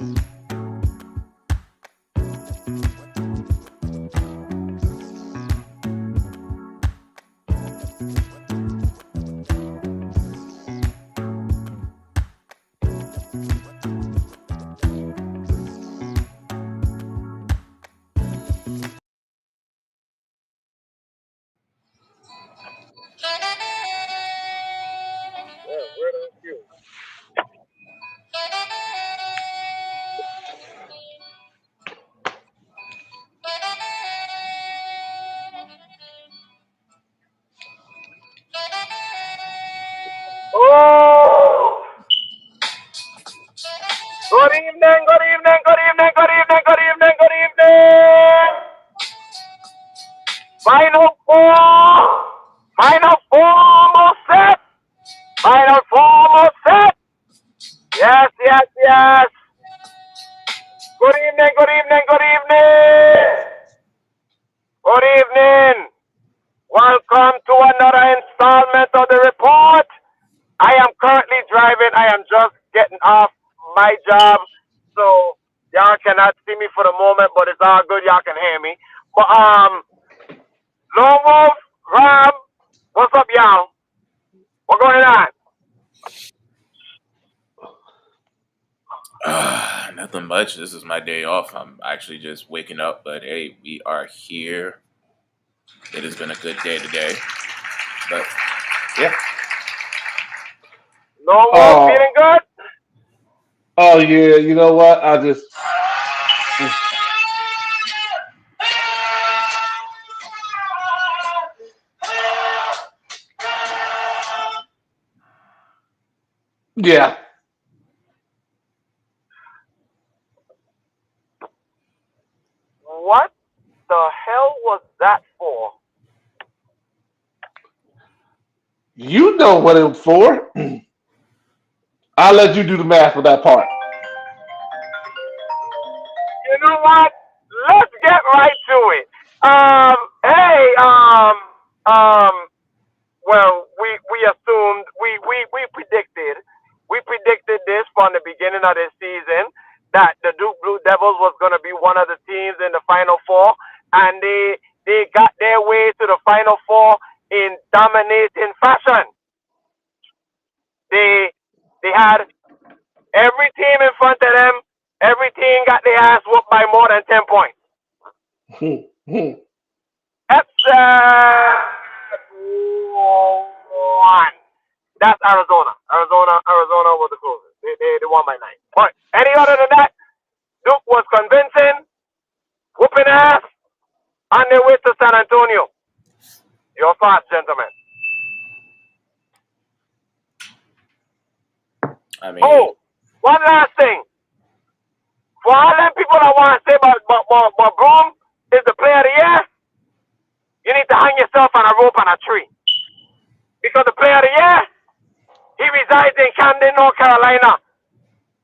Oh! Good evening, good evening, good evening, good evening, good evening, good evening. Final four. Final four almost set. Final four almost set. Yes, yes, yes. Good evening, good evening, good evening. Good evening. Welcome to another installment of the report. I am currently driving. I am just getting off my job. So y'all cannot see me for the moment, but it's all good. Y'all can hear me. But Lone Wolf, Rob, what's up, y'all? What's going on? Nothing much. This is my day off. I'm actually just waking up, but hey, we are here. It has been a good day today. But yeah. Lone Wolf Oh, feeling good? oh yeah. You know what? Yeah. What the hell was that for? You know what it was for. I'll let you do the math for that part. You know what? Let's get right to it. Hey, um, well, we assumed, we predicted this from the beginning of the season that the Duke Blue Devils was going to be one of the teams in the Final Four, and they got their way to the Final Four in dominating fashion. They they had every team in front of them. Every team got their ass whooped by more than 10 points. Except one. That's Arizona. Arizona was the closest. They won by 9. But any other than that, Duke was convincing, whooping ass on their way to San Antonio. Your thoughts, gentlemen. I mean, Oh, one last thing. For all them people that want to say about Broom is the player of the year, you need to hang yourself on a rope on a tree. Because the player of the year, he resides in Camden, North Carolina,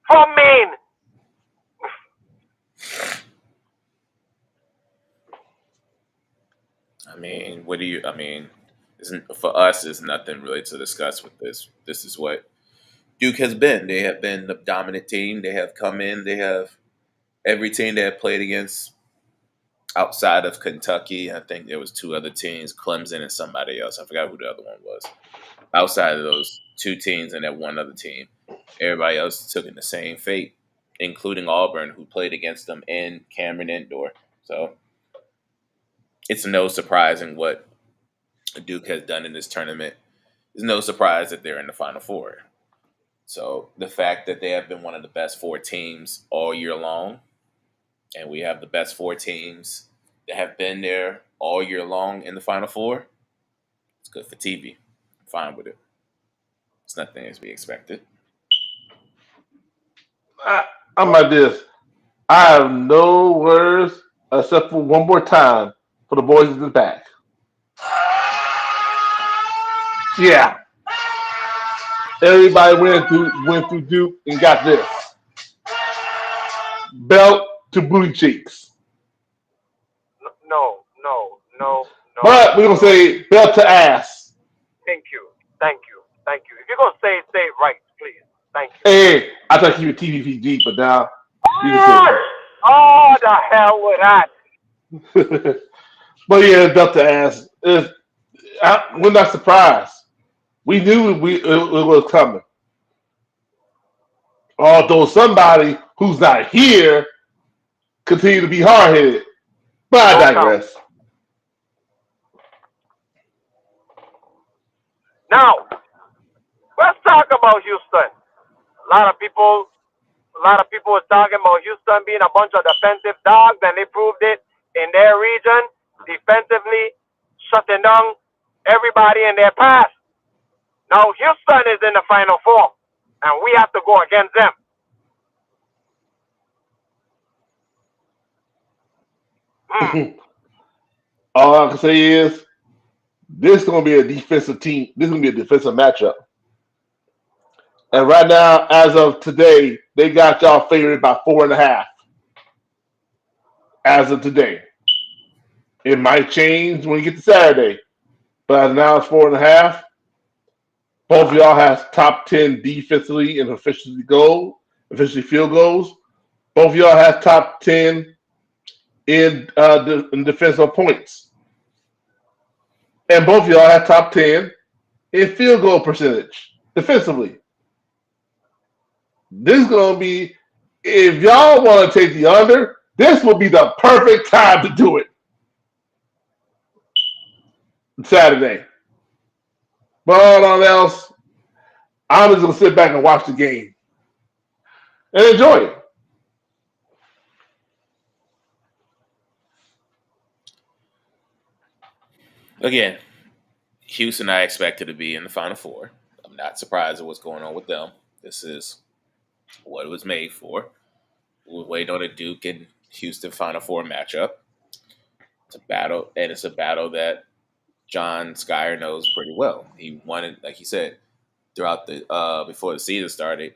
from Maine. what do you? Isn't for us? Is nothing really to discuss with this. This is what Duke has been. They have been the dominant team. They have come in. They have every team they have played against outside of Kentucky. I think there was two other teams, Clemson and somebody else. I forgot who the other one was. Outside of those two teams and that one other team, everybody else took in the same fate, including Auburn, who played against them in Cameron Indoor. So it's no surprise in what Duke has done in this tournament. It's no surprise that they're in the Final Four. So the fact that they have been one of the best four teams all year long, and we have the best four teams that have been there all year long in the Final Four, it's good for TV. I'm fine with it. It's nothing as we expected. I'm like this. I have no words except for one more time for the boys in the back. Yeah. Everybody went through Duke and got this belt to booty cheeks. No, no, no, no, But we're gonna no. say belt to ass. Thank you. Thank you. Thank you. If you're going to say it right, please. Thank you. Hey, I thought you were TVPG, but now You can say Oh, the hell with that. it. But yeah, it's up to ask. We're not surprised. We knew it was coming. Although somebody who's not here continue to be hard headed. But I No doubt. digress. Now, let's talk about Houston. A lot of people, a lot of people were talking about Houston being a bunch of defensive dogs, and they proved it in their region, defensively, shutting down everybody in their path. Now Houston is in the Final Four, and we have to go against them. Hmm. All I can say is this is going to be a defensive team. This is going to be a defensive matchup. And right now, as of today, they got y'all favored by 4.5. As of today, it might change when you get to Saturday, but as now it's 4.5. Both of y'all has top 10 defensively and efficiency field goals. Both of y'all have top 10 in defensive points, and both of y'all have top 10 in field goal percentage defensively. This is gonna be if y'all want to take the under. This will be the perfect time to do it Saturday. But all else, I'm just gonna sit back and watch the game and enjoy it. Again, Houston, I expected to be in the Final Four. I'm not surprised at what's going on with them. This is what it was made for. We're waiting on a Duke and Houston Final Four matchup. It's a battle, and it's a battle that John Skyer knows pretty well. He wanted, like he said, throughout the before the season started,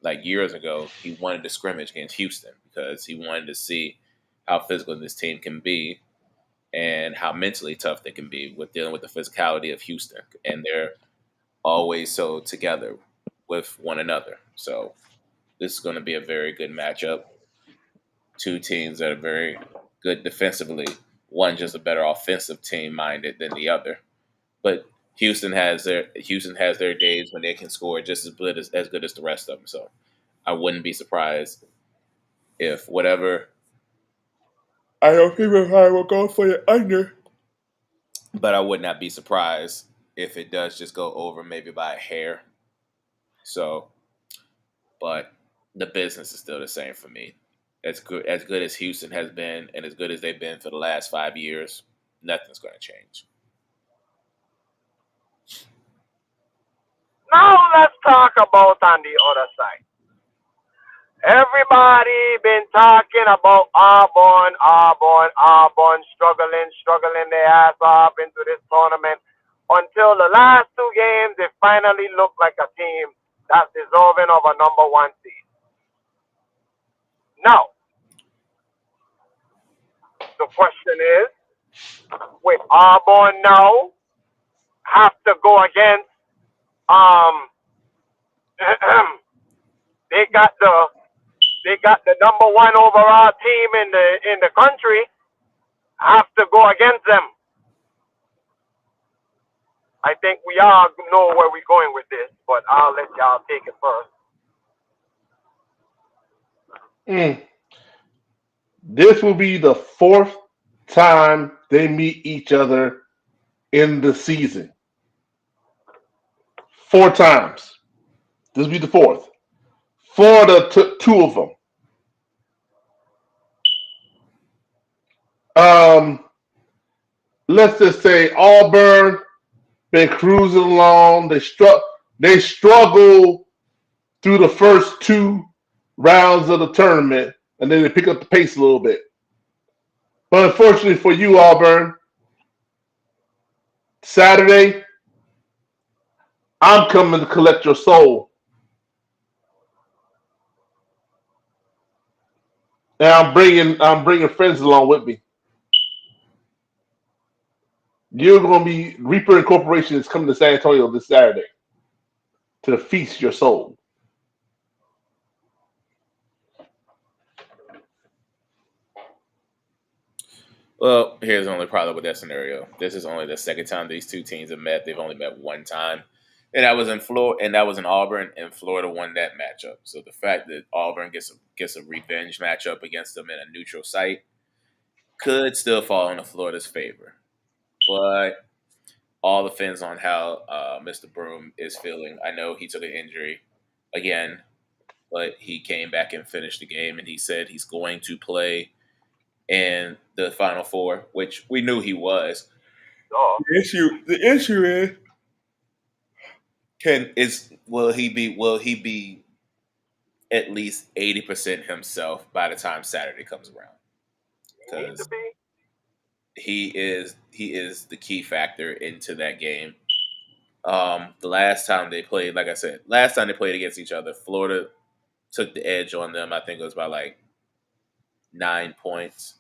like years ago, he wanted to scrimmage against Houston because he wanted to see how physical this team can be and how mentally tough they can be with dealing with the physicality of Houston. And they're always so together with one another. So this is going to be a very good matchup. Two teams that are very good defensively. One just a better offensive team minded than the other. But Houston has their days when they can score just as good as the rest of them. So I wouldn't be surprised if whatever. I don't think I will go for the under, but I would not be surprised if it does just go over maybe by a hair. So, but the business is still the same for me. As good as Houston has been, and as good as they've been for the last 5 years, nothing's going to change. Now let's talk about on the other side. Everybody been talking about Auburn, struggling their ass off into this tournament until the last two games. They finally look like a team that's deserving of a number one seed. Now the question is, with Auburn now have to go against um they got the number one overall team in the country have to go against them. I think we all know where we're going with this, but I'll let y'all take it first. Mm. This will be the fourth time they meet each other in the season. 4 times. This will be the fourth. Florida took two of them. Um, let's just say Auburn been cruising along. They struggle through the first two rounds of the tournament, and then they pick up the pace a little bit. But unfortunately for you, Auburn, Saturday, I'm coming to collect your soul, and I'm bringing friends along with me. You're going to be Reaper Incorporation is coming to San Antonio this Saturday to feast your soul. Well, here's the only problem with that scenario. This is only the second time these two teams have met. They've only met one time, and that was in Florida, and that was in Auburn, and Florida won that matchup. So the fact that Auburn gets a revenge matchup against them in a neutral site could still fall into Florida's favor, but all depends on how Mr. Broom is feeling. I know he took an injury again, but he came back and finished the game, and he said he's going to play in the Final Four, which we knew he was. Oh, The issue is will he be at least 80% himself by the time Saturday comes around? he needs to Because be. he is the key factor into that game. The last time they played, like I said, last time they played against each other, Florida took the edge on them. I think it was by like 9 points.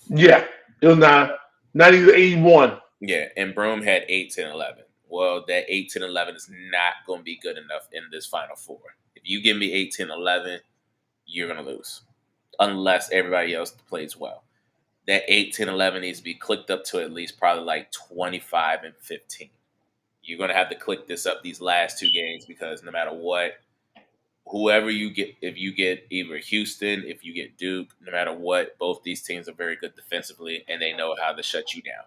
Yeah, it was not 90-81. Yeah, and Broome had 8, 10, 11. Well, that 8, 10, 11 is not going to be good enough in this Final Four. If you give me 8, 10, 11, you're going to lose unless everybody else plays well. That 8, 10, 11 needs to be clicked up to at least probably like 25 and 15. You're going to have to click this up these last two games because no matter what, whoever you get, if you get either Houston, if you get Duke, no matter what, both these teams are very good defensively and they know how to shut you down.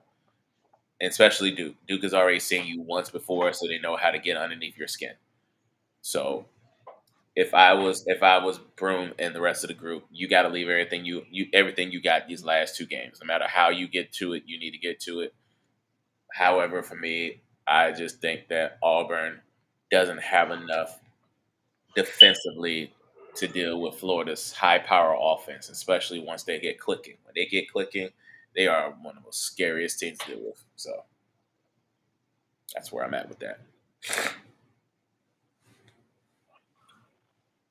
And especially Duke. Duke has already seen you once before, so they know how to get underneath your skin. So if I was Broome and the rest of the group, you got to leave everything you got these last two games. No matter how you get to it, you need to get to it. However, for me, I just think that Auburn doesn't have enough defensively to deal with Florida's high power offense, especially once they get clicking. When they get clicking, they are one of the most scariest teams to deal with. So that's where I'm at with that.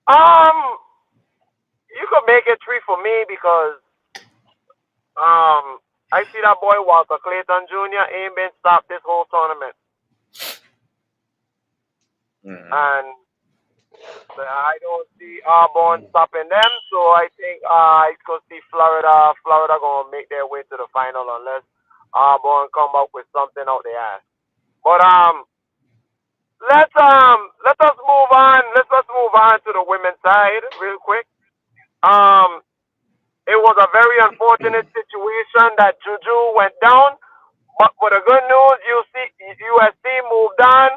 Um, you could make it three for me because I see that boy Walter Clayton Jr. ain't been stopped this whole tournament, Mm-hmm. and I don't see Auburn stopping them. So I think I could see Florida gonna make their way to the final unless Auburn come up with something out their ass. But let us move on. Let us move on to the women's side real quick. Um, it was a very unfortunate situation that Juju went down. But for the good news, USC moved on.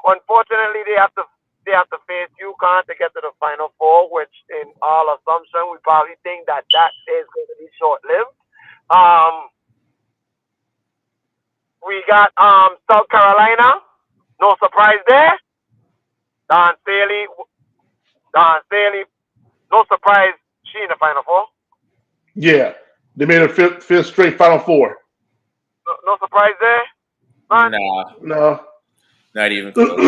Unfortunately, they have to face UConn to get to the Final Four, which, in all assumption, we probably think that is going to be short lived. Um, we got South Carolina. No surprise there. Don Staley. Don Staley. No surprise. She in the Final Four. Yeah, they made a fifth straight Final Four. No surprise there. None. Nah, No. not even close.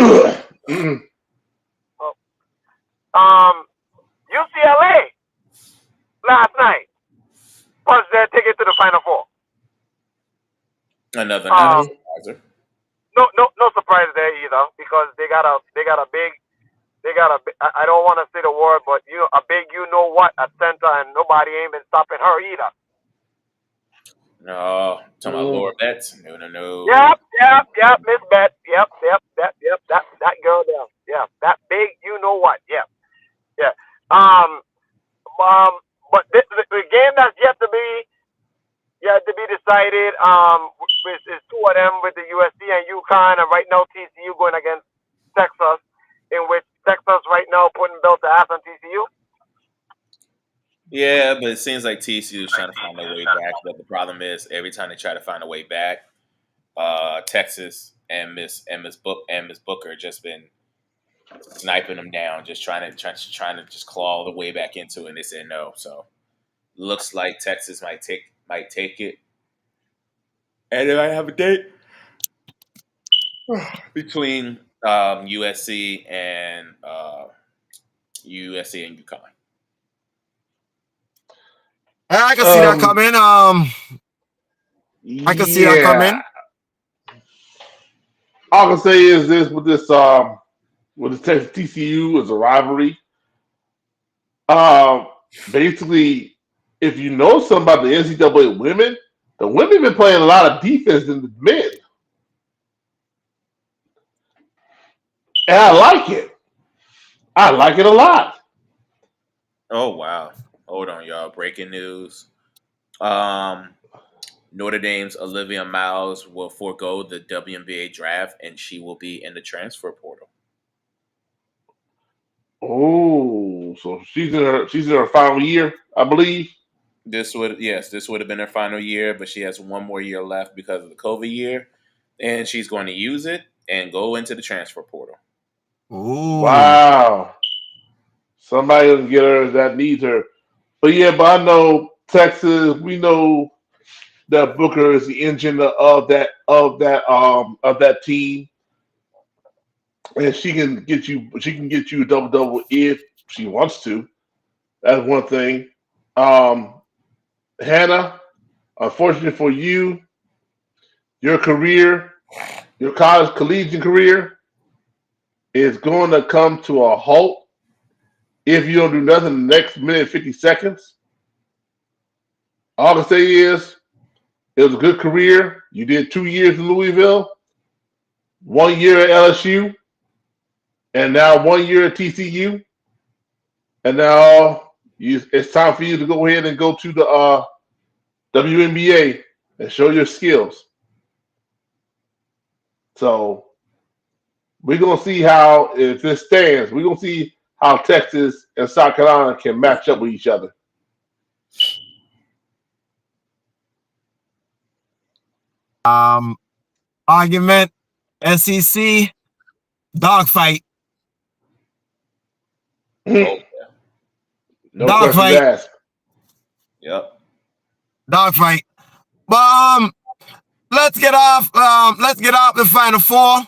UCLA last night punched their ticket to the Final Four. Another not a Um, surpriser. no surprise there either because they got a big. I don't want to say the word, but a big what at center, and nobody ain't been stopping her either. No, talking about Laura Betts. No. Yep, Miss Bet. Yep, that girl there. Yeah, that big what. Yeah. Um, um, but the game that's yet to be decided. Is two of them with the USC and UConn, and right now TCU going against Texas, in which Texas right now putting belt to ass on TCU. Yeah, but it seems like TCU is trying to find their way back. But the problem is, every time they try to find a way back, Texas and Miss Booker just been sniping them down, just trying to just claw the way back into it. And they said no. So looks like Texas might take it, and then I have a date between USC and UConn. I can see that coming. I can see that coming. All I can say is this with the Texas TCU is a rivalry. Basically, if you know something about the NCAA women, the women been playing a lot of defense than the men, and I like it. I like it a lot. Oh wow. Hold on, y'all. Breaking news. Um, Notre Dame's Olivia Miles will forego the WNBA draft, and she will be in the transfer portal. Oh, so she's in her final year, I believe. This would have been her final year, but she has one more year left because of the COVID year, and she's going to use it and go into the transfer portal. Ooh. Wow, somebody doesn't get her that needs her. But yeah, but I know Texas. We know that Booker is the engine of that team, and she can get you a double double if she wants to. That's one thing. Um, Hannah, unfortunately for you, your career, your college collegiate career is going to come to a halt if you don't do nothing in the next minute and 50 seconds. All I can say is it was a good career. You did 2 years in Louisville, 1 year at LSU, and now 1 year at TCU. And now it's time for you to go ahead and go to the WNBA and show your skills. So we're gonna see how if this stands. We're gonna see how Texas and South Carolina can match up with each other. Um, Argument, SEC, dogfight, Oh, No questions dogfight, asked. yep. dogfight. But let's get off. Let's get off the Final Four.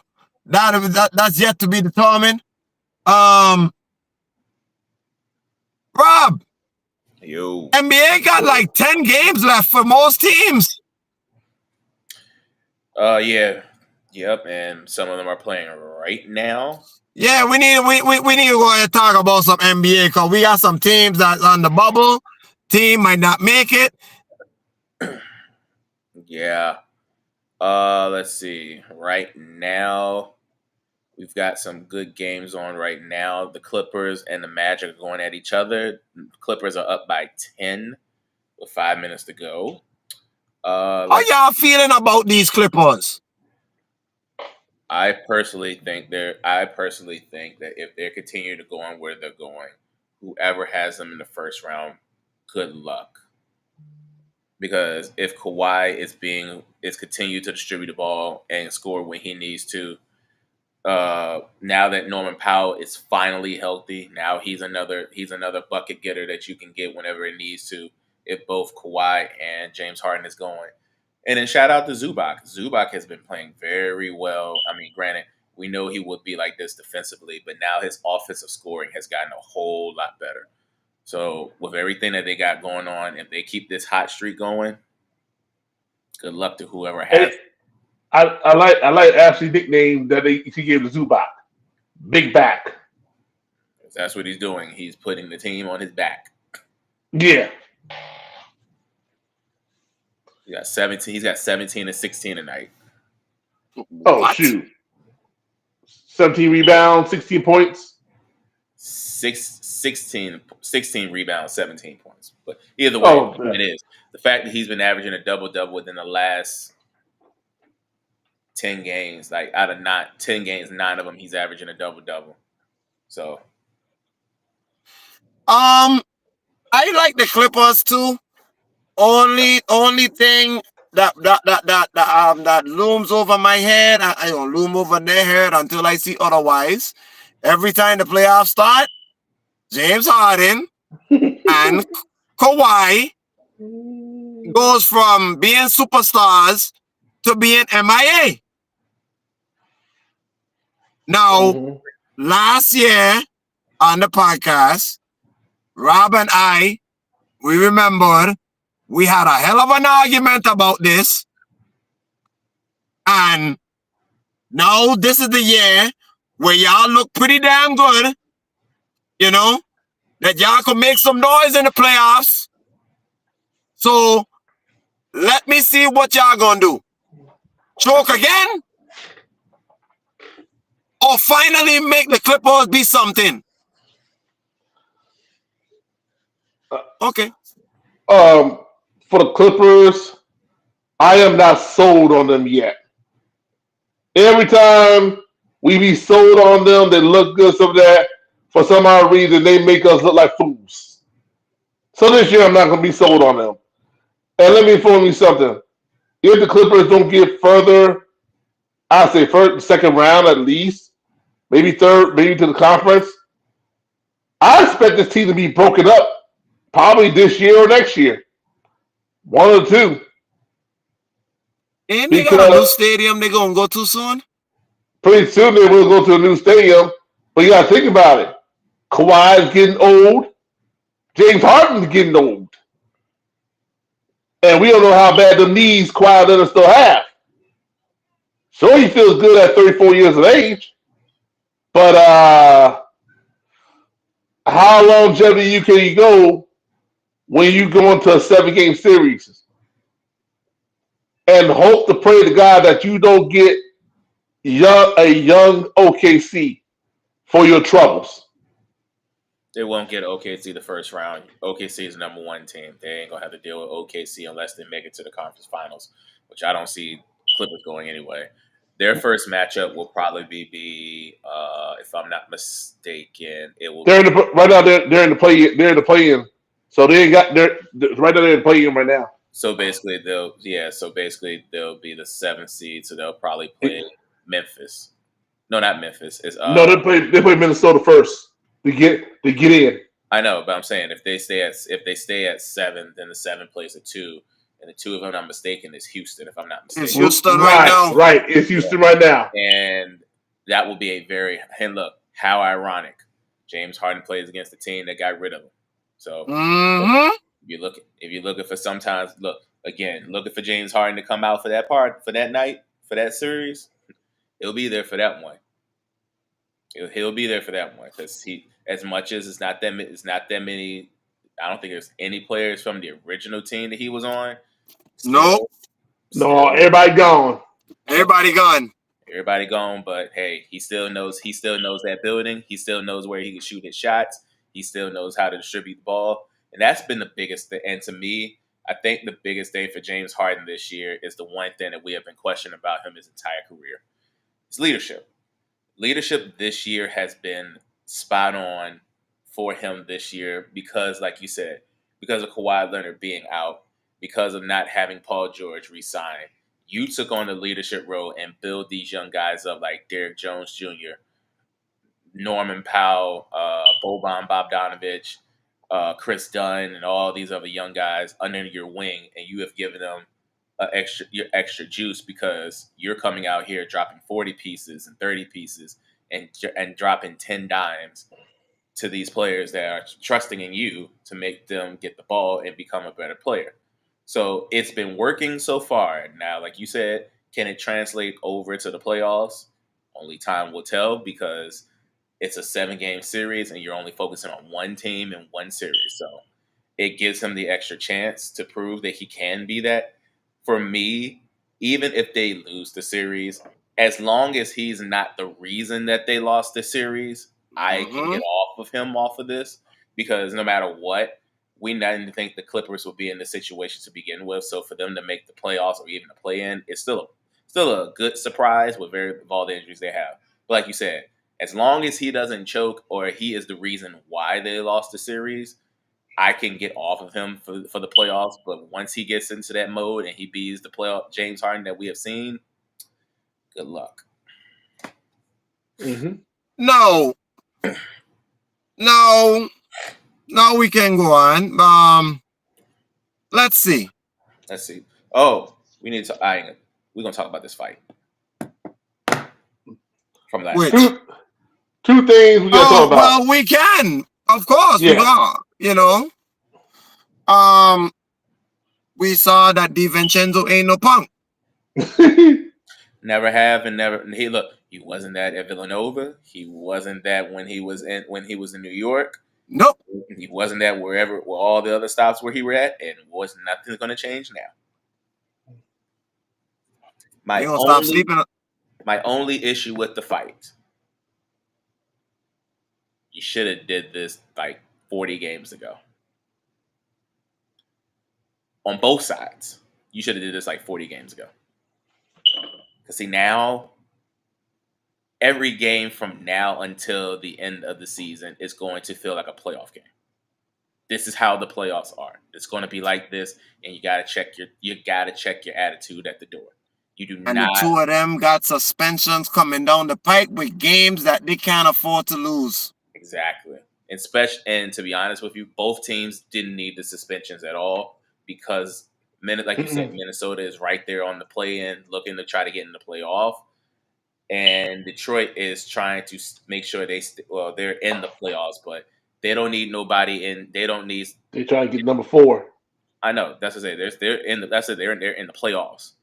That's yet to be determined. Rob, Yo. NBA got like 10 games left for most teams. Yeah. Yep. And some of them are playing right now. Yeah, we need to go ahead and talk about some NBA because we got some teams that's on the bubble. Team might not make it. Yeah. Let's see. Right now, we've got some good games on right now. The Clippers and the Magic are going at each other. The Clippers are up by 10 with 5 minutes to go. How y'all feeling about these Clippers? I personally think that if they continue to go on where they're going, whoever has them in the first round, good luck. Because if Kawhi is continued to distribute the ball and score when he needs to, now that Norman Powell is finally healthy, now he's another bucket getter that you can get whenever it needs to. If both Kawhi and James Harden is going, and then shout out to Zubac. Zubac has been playing very well. I mean, granted, we know he would be like this defensively, but now his offensive scoring has gotten a whole lot better. So with everything that they got going on, if they keep this hot streak going, good luck to whoever has. Hey, I like Ashley's nickname that she gave to Zubac. Big back. That's what he's doing. He's putting the team on his back. Yeah. He got 17. He's got 17 and 16 tonight. Oh What? shoot. 17 rebounds, 16 points. 16 rebounds, 17 points. But either way, Oh, it is. The fact that he's been averaging a double-double within the last 10 games, like out of 10 games, 9 of them, he's averaging a double-double. So. I like the Clippers too. Only thing that looms over my head, I don't loom over their head until I see otherwise. Every time the playoffs start, James Harden and Kawhi goes from being superstars to being MIA. Now, last year on the podcast, Rob and I, we remembered we had a hell of an argument about this. And now this is the year where y'all look pretty damn good. You know, that y'all could make some noise in the playoffs. So let me see what y'all gonna do. Choke again? Or finally make the Clippers be something? Okay. For the Clippers, I am not sold on them yet. Every time we be sold on them, they look good, some of that. For some odd reason, they make us look like fools. So this year, I'm not going to be sold on them. And let me inform you something. If the Clippers don't get further, I'd say first, second round at least, maybe third, maybe to the conference, I expect this team to be broken up probably this year or next year. One or two. Ain't they got a new Because stadium they gonna go to soon? pretty soon they will go to a new stadium. But you got to think about it. Kawhi is getting old. James Harden's getting old. And we don't know how bad the knees Kawhi Leonard still have. Sure, he feels good at 34 years of age. But how longevity can you go when you go into a 7-game series and hope to pray to God that you don't get a young OKC for your troubles? They won't get OKC the first round. OKC is the number one team. They ain't gonna have to deal with OKC unless they make it to the conference finals, which I don't see Clippers going anyway. Their first matchup will probably be if I'm not mistaken, it will They're be in the, right now. They're in the play. They're in the play-in. So they ain't got. They're right now. They're in the play-in right now. so basically they'll be the seventh seed, so they'll probably play Memphis. No, not Memphis. It's No, they play Minnesota first to get in. I know, but I'm saying if they stay at seven, then the seven plays a two, and the two, if I'm not mistaken, is Houston. If I'm not It's mistaken, Houston right now. Right. It's Houston right now. and that will be a very and look how ironic. James Harden plays against the team that got rid of him. So Mm-hmm. if you're looking for sometimes looking for James Harden to come out for that part for that night for that series, he'll be there for that one. He'll be there for that one because he, as much as it's not that many. I don't think there's any players from the original team that he was on. Nope. No, everybody gone. Everybody gone. Everybody gone, but hey, he still knows that building. He still knows where he can shoot his shots. He still knows how to distribute the ball. And that's been the biggest thing. And to me, I think the biggest thing for James Harden this year is the one thing that we have been questioning about him his entire career. It's leadership. Leadership this year has been spot on for him this year because, like you said, because of Kawhi Leonard being out, because of not having Paul George re-sign, you took on the leadership role and build these young guys up like Derrick Jones Jr., Norman Powell, Boban Bogdanovic, Chris Dunn, and all these other young guys under your wing, and you have given them your extra juice because you're coming out here dropping 40 pieces and 30 pieces and dropping 10 dimes to these players that are trusting in you to make them get the ball and become a better player. So it's been working so far. Now, like you said, can it translate over to the playoffs? Only time will tell because it's a 7-game series and you're only focusing on one team and one series. So it gives him the extra chance to prove that he can be that. For me, even if they lose the series, as long as he's not the reason that they lost the series, I can get off of this because no matter what, we didn't think the Clippers would be in this situation to begin with. So for them to make the playoffs or even a play-in, it's still a good surprise with all the injuries they have. But like you said, as long as he doesn't choke or he is the reason why they lost the series, I can get off of him for the playoffs. But once he gets into that mode and he beats the playoff James Harden that we have seen, good luck. Mm-hmm. No, we can go on. Let's see. Oh, we need to. We're gonna talk about this fight from last Which? week. Two things we gotta talk about. Well, we can, of course. Yeah. We got, we saw that DiVincenzo ain't no punk. Never have and never. And he wasn't that at Villanova. He wasn't that when he was in New York. Nope. He wasn't at where all the other stops where he were at, and nothing's going to change now. You gonna stop sleeping? My only issue with the fight, you should have did this like 40 games ago. On both sides, you should have did this like 40 games ago. Because see, now every game from now until the end of the season is going to feel like a playoff game. This is how the playoffs are. It's going to be like this, and you got to check your attitude at the door. You do And not. the two of them got suspensions coming down the pike with games that they can't afford to lose. Exactly. And to be honest with you, both teams didn't need the suspensions at all because, like you said, Minnesota is right there on the play-in, looking to try to get in the playoff, and Detroit is trying to make sure they're in the playoffs, but they don't need nobody in. They don't need. They're trying to get number 4. I know that's what I say. They're in the. That's it. They're in the playoffs.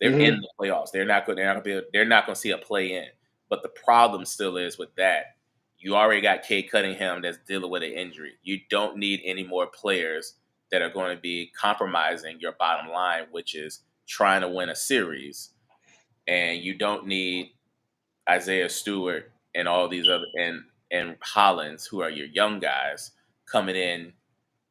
They're in the playoffs. They're not going to see a play-in. But the problem still is with that. You already got Cade Cunningham that's dealing with an injury. You don't need any more players that are going to be compromising your bottom line, which is trying to win a series. And you don't need Isaiah Stewart and all these other and Hollins, who are your young guys, coming in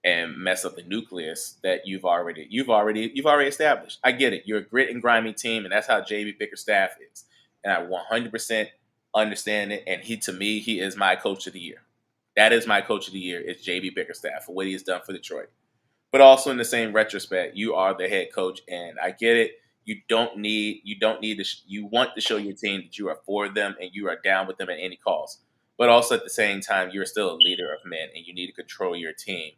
and mess up the nucleus that you've already established. I get it. You're a grit and grimy team, and that's how JB Bickerstaff is. And I 100% understand it. And he is my coach of the year. That is my coach of the year. Is JB Bickerstaff for what he has done for Detroit. But also in the same retrospect, you are the head coach, and I get it. You want to show your team that you are for them and you are down with them at any cost. But also at the same time, you're still a leader of men, and you need to control your team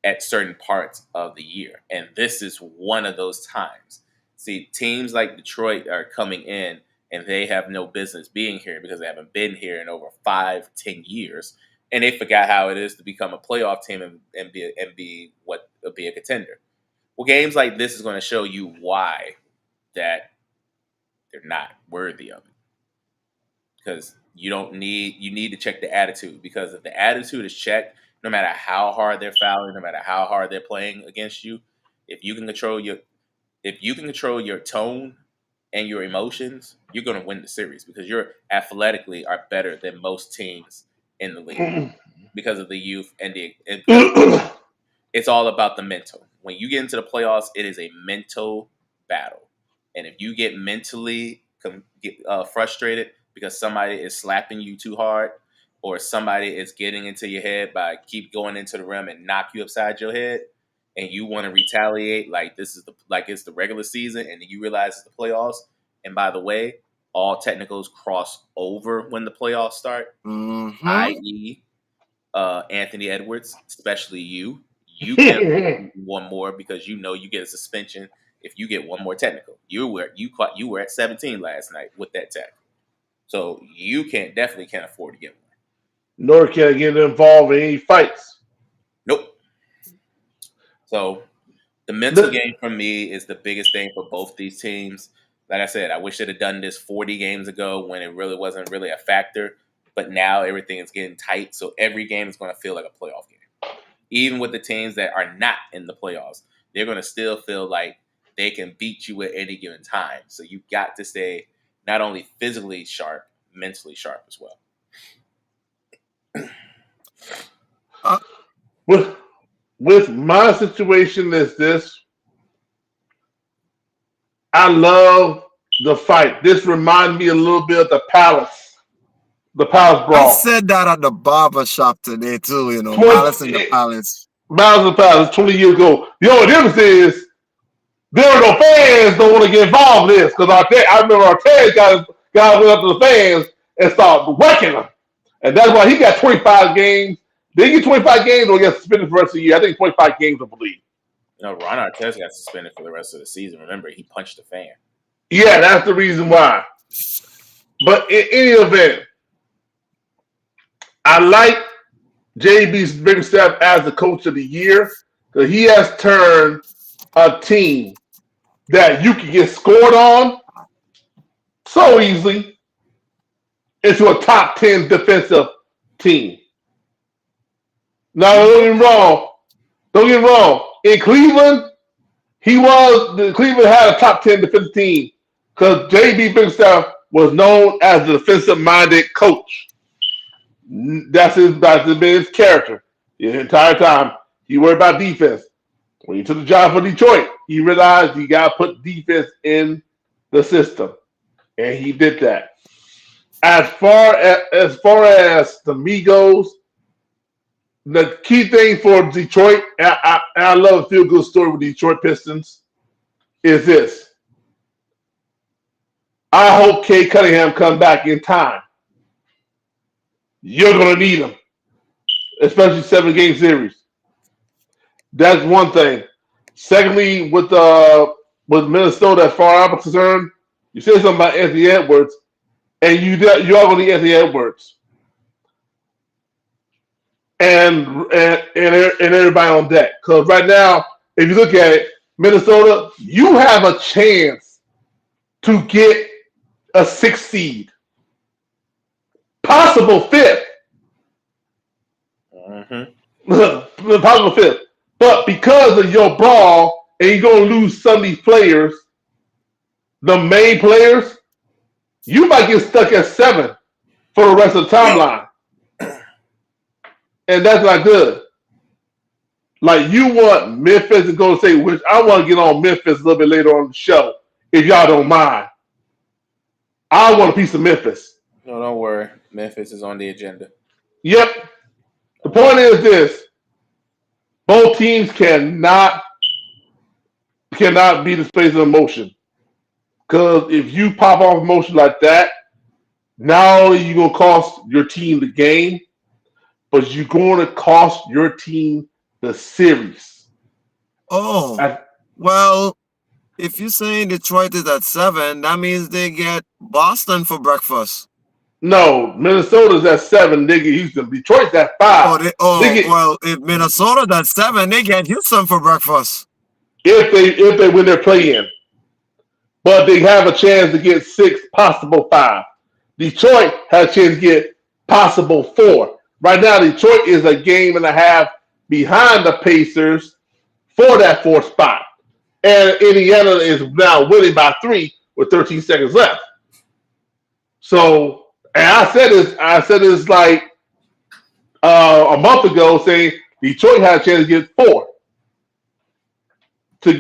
at certain parts of the year. And this is one of those times. See, teams like Detroit are coming in and they have no business being here because they haven't been here in over 5-10 years. And they forgot how it is to become a playoff team and be a contender. Well, games like this is going to show you why that they're not worthy of it. Because you need to check the attitude, because if the attitude is checked, no matter how hard they're fouling, no matter how hard they're playing against you, if you can control your tone and your emotions, you're going to win the series because you're athletically are better than most teams in the league because of the youth and it's all about the mental. When you get into the playoffs, it is a mental battle, and if you get mentally frustrated because somebody is slapping you too hard, or somebody is getting into your head by keep going into the rim and knock you upside your head, and you want to retaliate like it's the regular season, and then you realize it's the playoffs. And by the way, all technicals cross over when the playoffs start, i.e., Anthony Edwards, especially you. You can't one more because you get a suspension if you get one more technical. You were at 17 last night with that tech, so you definitely can't afford to get one. Nor can I get involved in any fights. Nope. So the mental game for me is the biggest thing for both these teams. Like I said, I wish they'd have done this 40 games ago when it really wasn't really a factor. But now everything is getting tight, so every game is going to feel like a playoff game. Even with the teams that are not in the playoffs, they're going to still feel like they can beat you at any given time. So you've got to stay not only physically sharp, mentally sharp as well. With my situation is this, I love the fight. This reminds me a little bit of the Palace brawl. I said that at the barber shop today too. Malice in the Palace. Malice in the Palace 20 years ago. The only difference is there were no fans don't want to get involved in this, because I remember Artez went up to the fans and started wrecking them, and that's why he got 25 games. Did he get 25 games or get suspended for the rest of the year? I think 25 games, I believe. Ron Artest got suspended for the rest of the season. Remember, he punched a fan. Yeah, that's the reason why. But in any event, I like JB's Bickerstaff as the coach of the year, because he has turned a team that you can get scored on so easily into a top 10 defensive team. No, don't get me wrong. In Cleveland, Cleveland had a top 10 defensive team because JB Bigstaff was known as the defensive minded coach. That's been his character the entire time. He worried about defense. When he took the job for Detroit, he realized he got to put defense in the system, and he did that. As far as the Migos, the key thing for Detroit, and I love the feel good story with Detroit Pistons, is this. I hope Kay Cunningham comes back in time. You're gonna need him, especially 7 game series. That's one thing. Secondly, with Minnesota, as far as I'm concerned, you said something about Anthony Edwards, and you are going to need Anthony Edwards and everybody on deck. Because right now, if you look at it, Minnesota, you have a chance to get a 6 seed, possible fifth, possible fifth. But because of your brawl, and you're going to lose some of these players, the main players, you might get stuck at 7 for the rest of the timeline. And that's not good. Like, you want Memphis to go say, which I want to get on Memphis a little bit later on the show, if y'all don't mind. I want a piece of Memphis. No, don't worry. Memphis is on the agenda. Yep. The point is this. Both teams cannot be the space of emotion. Because if you pop off emotion like that, not only are you going to cost your team the game, but you're going to cost your team the series. Oh, well, if you're saying Detroit is at 7, that means they get Boston for breakfast. No, Minnesota's at 7. They get Houston. Detroit's at 5. Well, if Minnesota's at 7, they get Houston for breakfast. If they win their play-in. But they have a chance to get 6, possible 5. Detroit has a chance to get possible 4. Right now, Detroit is a game and a half behind the Pacers for that 4th spot. And Indiana is now winning by 3 with 13 seconds left. So, and I said this like a month ago, saying Detroit had a chance to get 4 to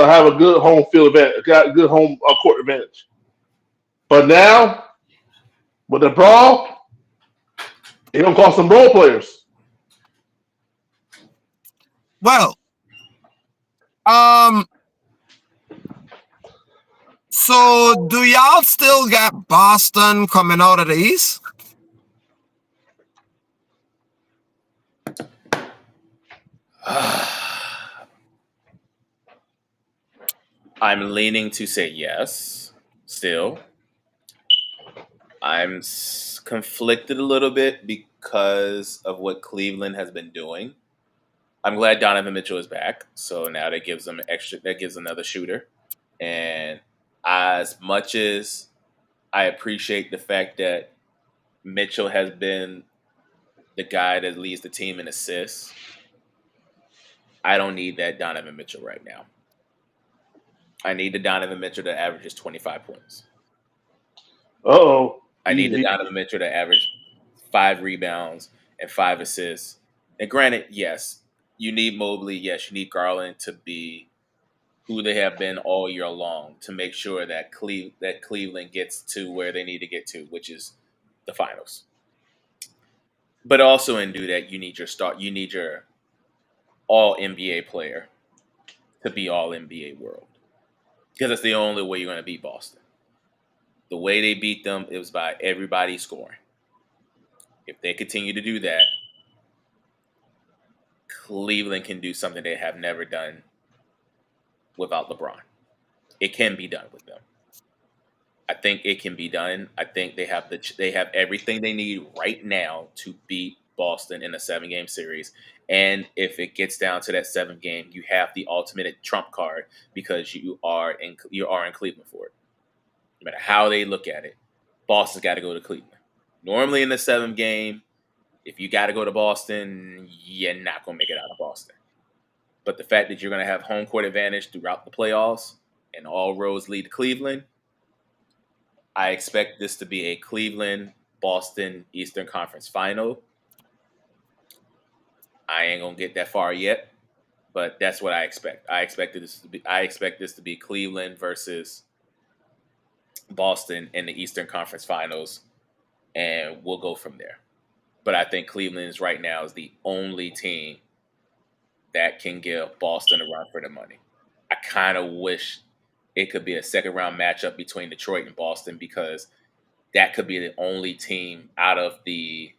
have a good home field advantage, got a good home court advantage. But now, with the brawl, it's gonna cost some role players. Well, so do y'all still got Boston coming out of the East? I'm leaning to say yes. Still, I'm conflicted a little bit because of what Cleveland has been doing. I'm glad Donovan Mitchell is back, so now that gives them another shooter. And as much as I appreciate the fact that Mitchell has been the guy that leads the team in assists, I don't need that Donovan Mitchell right now. I need the Donovan Mitchell to average 25 points. Uh-oh. I need the Donovan Mitchell to average 5 rebounds and 5 assists. And granted, yes, you need Mobley. Yes, you need Garland to be who they have been all year long to make sure that Cleveland gets to where they need to get to, which is the finals. But also in do that, you need your all NBA player to be all NBA world. Because that's the only way you're going to beat Boston. The way they beat them, it was by everybody scoring. If they continue to do that, Cleveland can do something they have never done without LeBron. It can be done with them. I think it can be done. I think they have everything they need right now to beat Boston in a 7-game series. And if it gets down to that 7th game, you have the ultimate trump card because you are in Cleveland for it. No matter how they look at it, Boston's got to go to Cleveland. Normally in the 7th game, If you got to go to Boston, you're not going to make it out of Boston. But the fact that you're going to have home court advantage throughout the playoffs and all roads lead to Cleveland, I expect this to be a Cleveland Boston Eastern Conference final. I ain't gonna get that far yet, but that's what I expect. I expect this to be Cleveland versus Boston in the Eastern Conference Finals, and we'll go from there. But I think Cleveland is right now is the only team that can give Boston a run for the money. I kind of wish it could be a second round matchup between Detroit and Boston, because that could be the only team out of the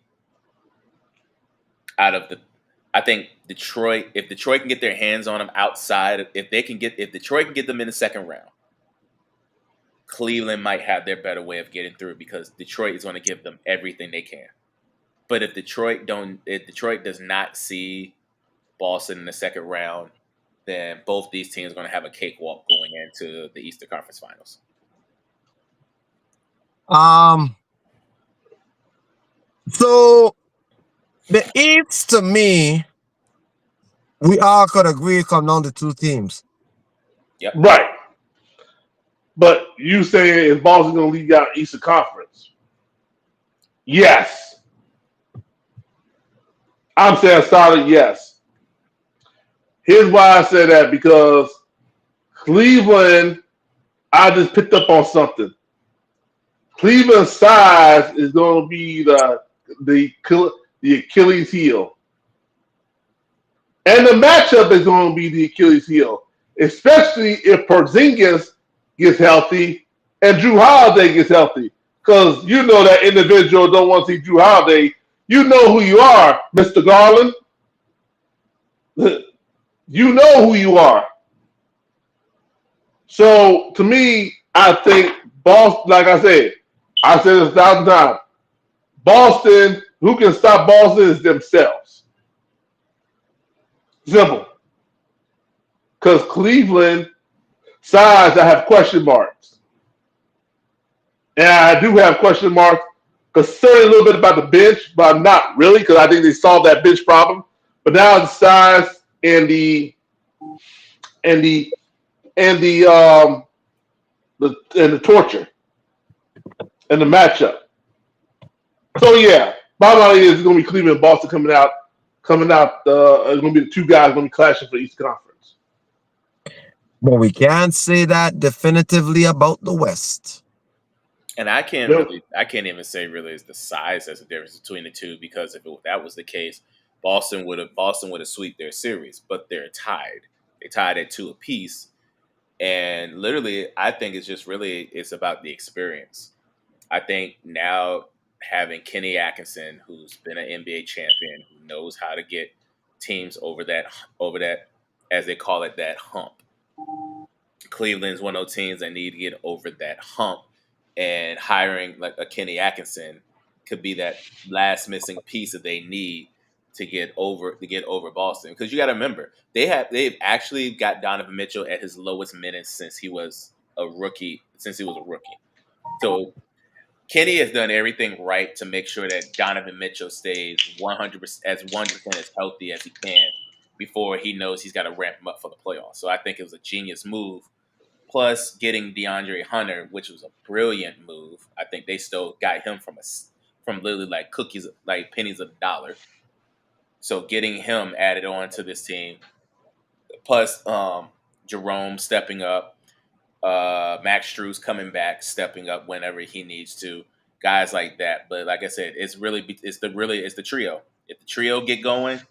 I think Detroit, if Detroit can get their hands on them outside, if Detroit can get them in the second round, Cleveland might have their better way of getting through, because Detroit is going to give them everything they can. But if Detroit does not see Boston in the second round, then both these teams are going to have a cakewalk going into the Eastern Conference Finals. So the East, to me, we all could agree come down to two teams. Yep. Right. But you saying is Boston going to lead out Eastern Conference? Yes. I'm saying solid yes. Here's why I say that, because Cleveland, I just picked up on something. Cleveland's size is going to be the Achilles heel. And the matchup is going to be the Achilles heel, especially if Porzingis gets healthy and Drew Holiday gets healthy. Because you know that individual don't want to see Drew Holiday. You know who you are, Mr. Garland. You know who you are. So, to me, I think Boston, like I said this 1,000 times, Boston, who can stop Boston is themselves. Simple. Because Cleveland size, I have question marks. And I do have question marks concerning a little bit about the bench, but not really, because I think they solved that bench problem. But now the size and the torture and the matchup. So yeah, bottom line is it's going to be Cleveland and Boston coming out. It's going to be the two guys going to be clashing for the East Conference. But we can't say that definitively about the West. And I can't even say really is the size that's the difference between the two, because if that was the case, Boston would have swept their series, but they're tied. They tied at 2 apiece, and literally, I think it's about the experience. I think now having Kenny Atkinson, who's been an NBA champion, who knows how to get teams over that, as they call it, that hump. Cleveland's one of those teams that need to get over that hump, and hiring like a Kenny Atkinson could be that last missing piece that they need to get over Boston. Because you got to remember, they've actually got Donovan Mitchell at his lowest minutes since he was a rookie. So Kenny has done everything right to make sure that Donovan Mitchell stays 100% as healthy as he can before he knows he's got to ramp him up for the playoffs. So I think it was a genius move. Plus, getting DeAndre Hunter, which was a brilliant move. I think they still got him from literally like cookies, like pennies of a dollar. So getting him added on to this team, plus Jerome stepping up, Max Strus coming back, stepping up whenever he needs to, guys like that. But like I said, it's the trio. If the trio get going,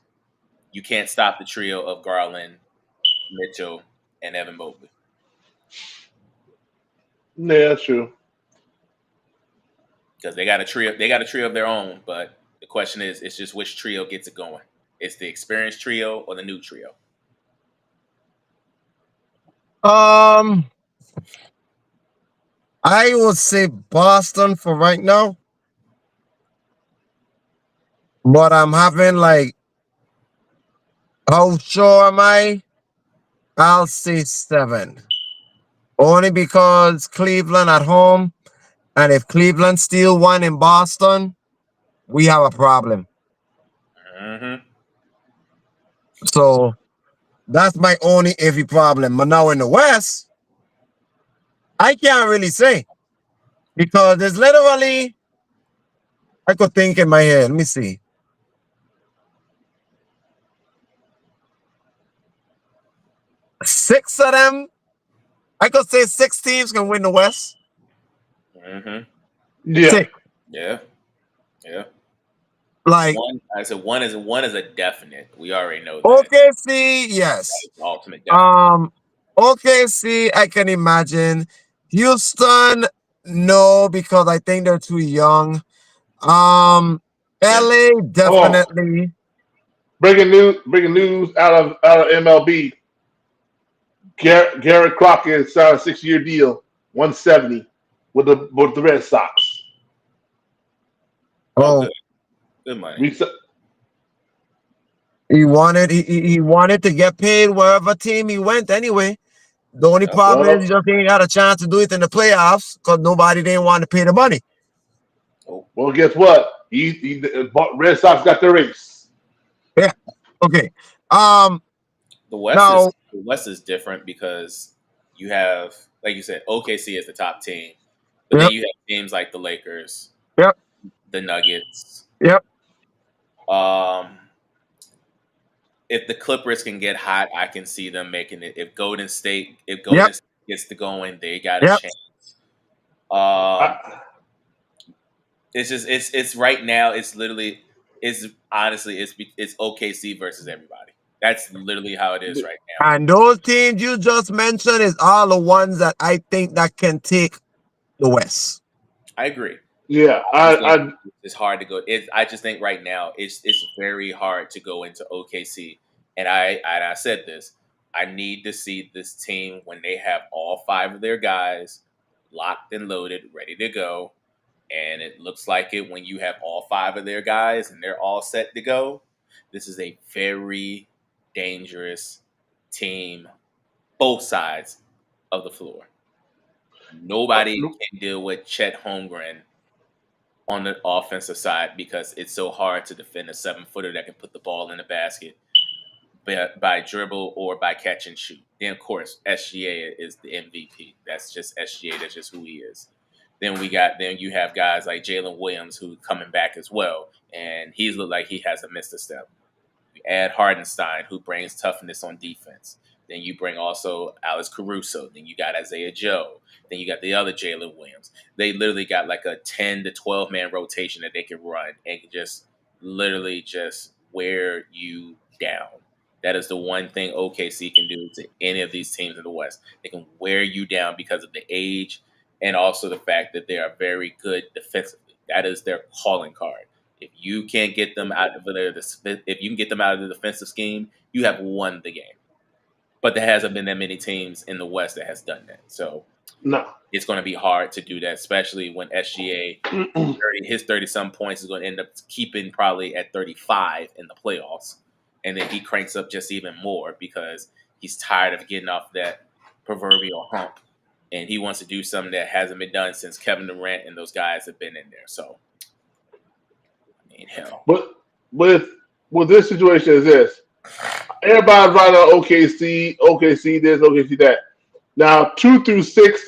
you can't stop the trio of Garland, Mitchell, and Evan Mobley. Yeah, that's true. Because they got a trio of their own, but the question is, it's just which trio gets it going. It's the experienced trio or the new trio. I would say Boston for right now, but I'm having like, how sure am I? I'll say 7. Only because Cleveland at home, and if Cleveland steal one in Boston, we have a problem. So that's my only iffy problem. But now in the West, I can't really say because there's literally, I could think in my head. Let me see. Six of them, I could say six teams can win the West. Mm-hmm. Yeah. Six. Yeah. Yeah. Like One, I said one is a definite. We already know that. OKC, yes. It's the ultimate definite. OKC, I can imagine. Houston, no, because I think they're too young. Yeah. LA, Oh, definitely. breaking news out of MLB. Garrett Crockett signed a 6-year deal, 170 with the Red Sox. Oh, Oh, good. Good money. We he wanted to get paid wherever team he went anyway. The only Yep. problem is he well, just ain't got a chance to do it in the playoffs because nobody didn't want to pay the money. Oh, well, guess what? Red Sox got their race. Yeah. Okay. Um. Now. The West is different because you have, like you said, OKC is the top team, but then Yep. you have teams like the Lakers, Yep. the Nuggets. Yep. Um, if the Clippers can get hot, I can see them making it. If Golden Yep. State gets to going, they got a Yep. chance. Um, I, it's just it's right now. It's literally it's honestly it's OKC versus everybody. That's literally how it is right now. And those teams you just mentioned is all the ones that I think that can take the West. I agree. yeah, I just think I it's hard to go. I just think right now it's very hard to go into OKC. And I said this. I need to see this team when they have all five of their guys locked and loaded, ready to go. And it looks like it when you have all five of their guys and they're all set to go. This is a very dangerous team, both sides of the floor. Nobody can deal with Chet Holmgren on the offensive side because it's so hard to defend a 7-footer that can put the ball in the basket by dribble or by catch and shoot. Then of course SGA is the MVP. That's just SGA. That's just who he is. Then you have guys like Jalen Williams who coming back as well, and he's looked like he hasn't missed a step. You add Hardenstein, who brings toughness on defense. Then you bring also Alex Caruso. Then you got Isaiah Joe. Then you got the other Jalen Williams. They literally got like a 10 to 12 man rotation that they can run and can just literally just wear you down. That is the one thing OKC can do to any of these teams in the West. They can wear you down because of the age and also the fact that they are very good defensively. That is their calling card. If you can't get them out of if you can get them out of the defensive scheme, you have won the game. But there hasn't been that many teams in the West that has done that. So no. it's going to be hard to do that, especially when SGA his 30-some points is going to end up keeping probably at 35 in the playoffs, and then he cranks up just even more because he's tired of getting off that proverbial hump, and he wants to do something that hasn't been done since Kevin Durant and those guys have been in there. So I mean, hell. But with this situation is this. Everybody's right on OKC this, OKC that. Now 2 through 6,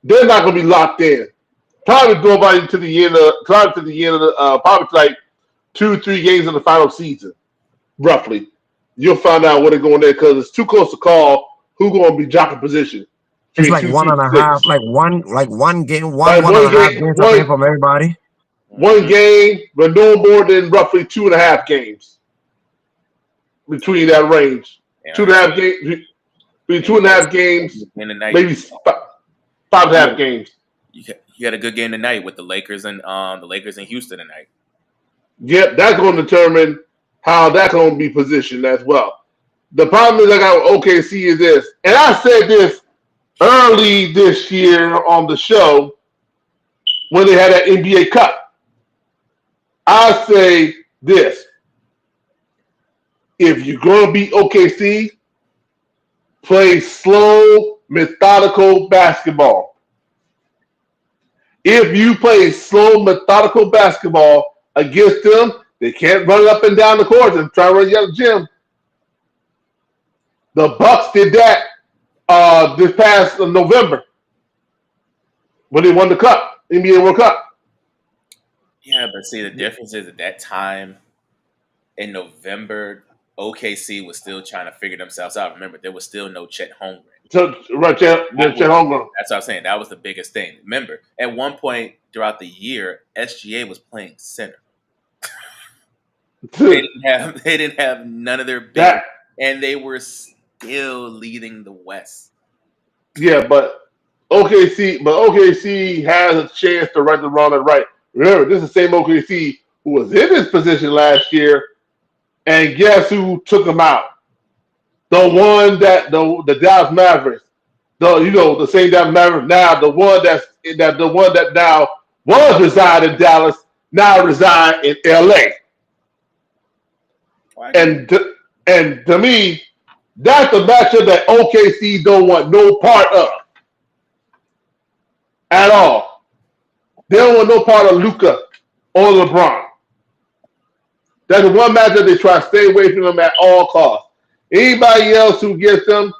they're not going to be locked in. Probably go by to the end of probably like 2-3 games in the final season, roughly. You'll find out where they're going there because it's too close to call who's going to be jockey position. It's like 2 one through and a 6. half, like one game, Like one and a half games away from everybody. One game, but no more than roughly 2.5 games between that range. Yeah, 2.5 games. Between 2.5 games, maybe 5.5 games. You had a good game tonight with the Lakers and Houston tonight. Yep, that's going to determine how that's going to be positioned as well. The problem is I got with OKC is this, and I said this early this year on the show when they had that NBA Cup. I say this: if you're going to beat OKC, play slow, methodical basketball. If you play slow, methodical basketball against them, they can't run up and down the court and try to run you out of the gym. The Bucks did that this past November when they won the Cup, NBA World Cup. Yeah, but see, the difference is at that time in November, OKC was still trying to figure themselves out. Remember, there was still no Chet Holmgren. So right, That Chet was Holmgren. that's what I'm saying. That was the biggest thing. Remember, at one point throughout the year, SGA was playing center. They didn't have none of their big, That and they were still leading the West. yeah, but OKC has a chance to right the wrong and right. Remember, this is the same OKC who was in this position last year, and guess who took them out? The one that the Dallas Mavericks, the same Dallas Mavericks now, the one that now was reside in Dallas, now reside in LA. And to me, that's the matchup that OKC don't want no part of at all. They don't want no part of Luka or LeBron. That's the one matchup they try to stay away from them at all costs. Anybody else who gets them,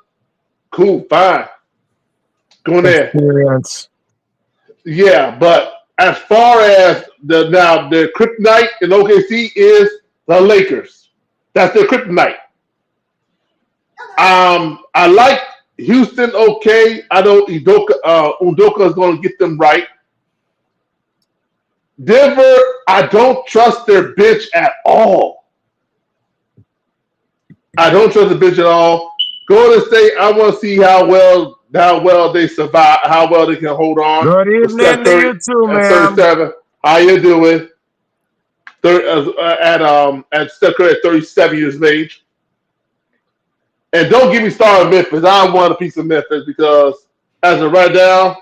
cool, fine. Go in there. Experience. Yeah, but as far as the kryptonite in OKC is the Lakers. That's their kryptonite. I like Houston. Okay, I know Udoka is going to get them right. Denver, I don't trust their bench at all. I don't trust the bench at all. Golden State, I want to see how well they survive, how well they can hold on. Good evening to you too, at ma'am. 37. How you doing? At Steph Curry at 37 years of age. And don't get me started on Memphis. I don't want a piece of Memphis because as of right now,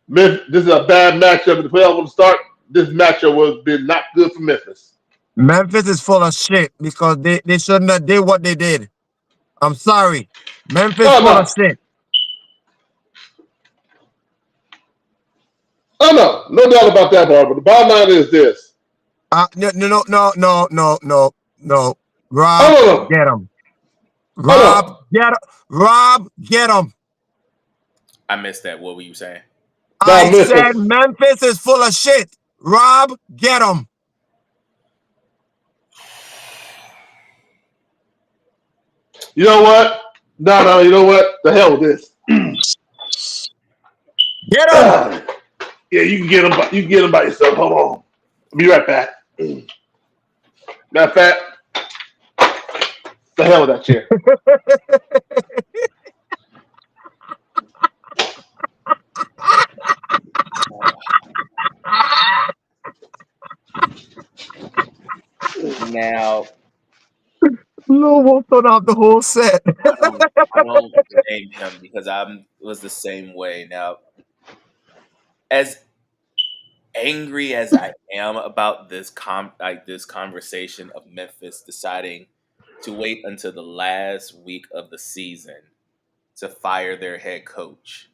this is a bad matchup. If the playoffs will start, this matchup would been not good for Memphis. Memphis is full of shit because they shouldn't have did what they did. I'm sorry. Memphis Oh full no. of shit. Oh no, no doubt about that, Barbara. The bottom line is this. No. Rob, Oh no. get him. Oh no. Rob, get him. I missed that. What were you saying? I said Memphis is full of shit. Rob, get him. You know what? No, you know what? The hell with this. Get him. Yeah, you can get him. You can get him by yourself. Hold on. I'll be right back. Matter of fact, the hell with that chair. Now, No, won't throw out the whole set. I don't blame him because I was the same way. Now, as angry as I am about this conversation of Memphis deciding to wait until the last week of the season to fire their head coach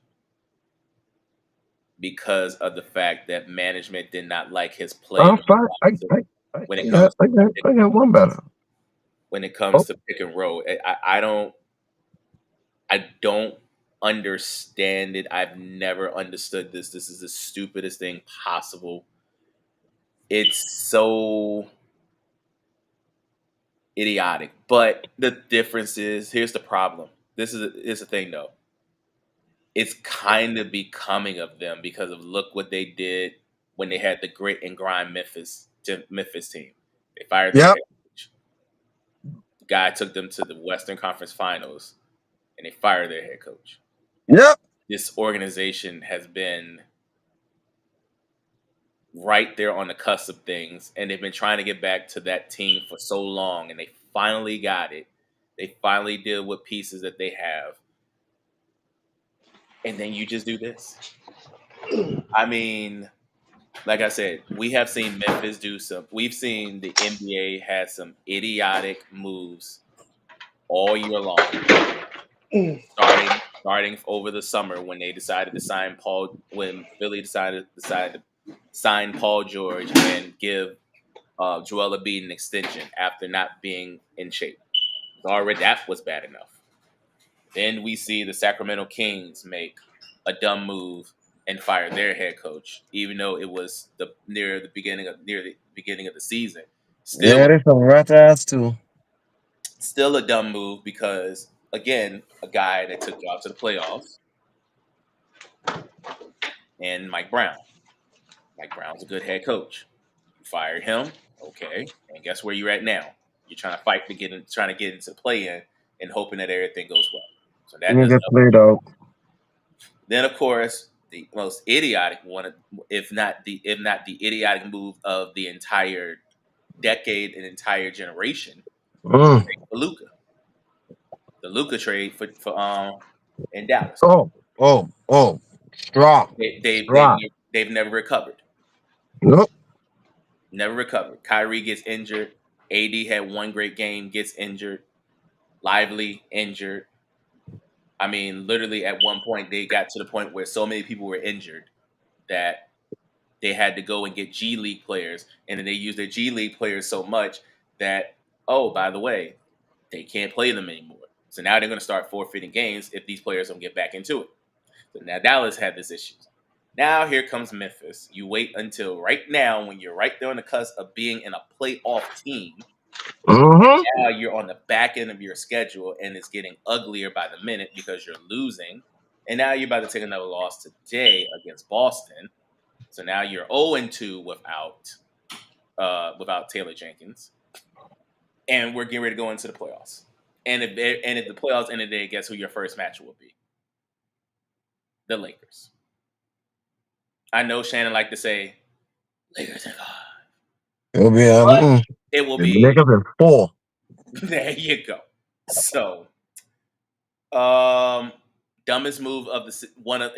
because of the fact that management did not like his play I'm fine. I got one better. When it comes to pick and roll. I don't understand it. I've never understood this. This is the stupidest thing possible. It's so idiotic. But the difference is, here's the problem. This is the thing though. It's kind of becoming of them because of look what they did when they had the grit and grind Memphis team. They fired their head coach. The guy took them to the Western Conference Finals and they fired their head coach. Yep. This organization has been right there on the cusp of things, and they've been trying to get back to that team for so long, and they finally got it. They finally deal with pieces that they have. And then you just do this. I mean, like I said, we have seen Memphis do we've seen the NBA had some idiotic moves all year long. Starting over the summer when they decided to sign when Philly decided to sign Paul George and give Joel Embiid an extension after not being in shape. Already that was bad enough. Then we see the Sacramento Kings make a dumb move and fire their head coach, even though it was near the beginning of the season. Still, Yeah, there's some rat ass too. still a dumb move because again, a guy that took y'all to the playoffs, and Mike Brown. Mike Brown's a good head coach. You fired him, okay, and guess where you're at now? You're trying to fight to trying to get into play in, and hoping that everything goes well. So that You doesn't get help. played out. Then, of course, the most idiotic one, if not the idiotic move of the entire decade and entire generation, Mm. for Luca. The Luca trade for in Dallas. Oh. Straw. Straw. They've never recovered. Nope. Never recovered. Kyrie gets injured. AD had one great game, gets injured. Lively injured. I mean, literally at one point they got to the point where so many people were injured that they had to go and get G League players, and then they used their G League players so much that, oh, by the way, they can't play them anymore. So now they're going to start forfeiting games if these players don't get back into it. So now Dallas had this issue. Now here comes Memphis. You wait until right now when you're right there on the cusp of being in a playoff team. Mm-hmm. Now you're on the back end of your schedule and it's getting uglier by the minute because you're losing. And now you're about to take another loss today against Boston. So now you're 0-2 without Taylor Jenkins. And we're getting ready to go into the playoffs. And if the playoffs end of the day, guess who your first match will be? The Lakers. I know Shannon like to say Lakers in 5. It'll be But it will be Lakers in 4. there you go. So dumbest move of the one of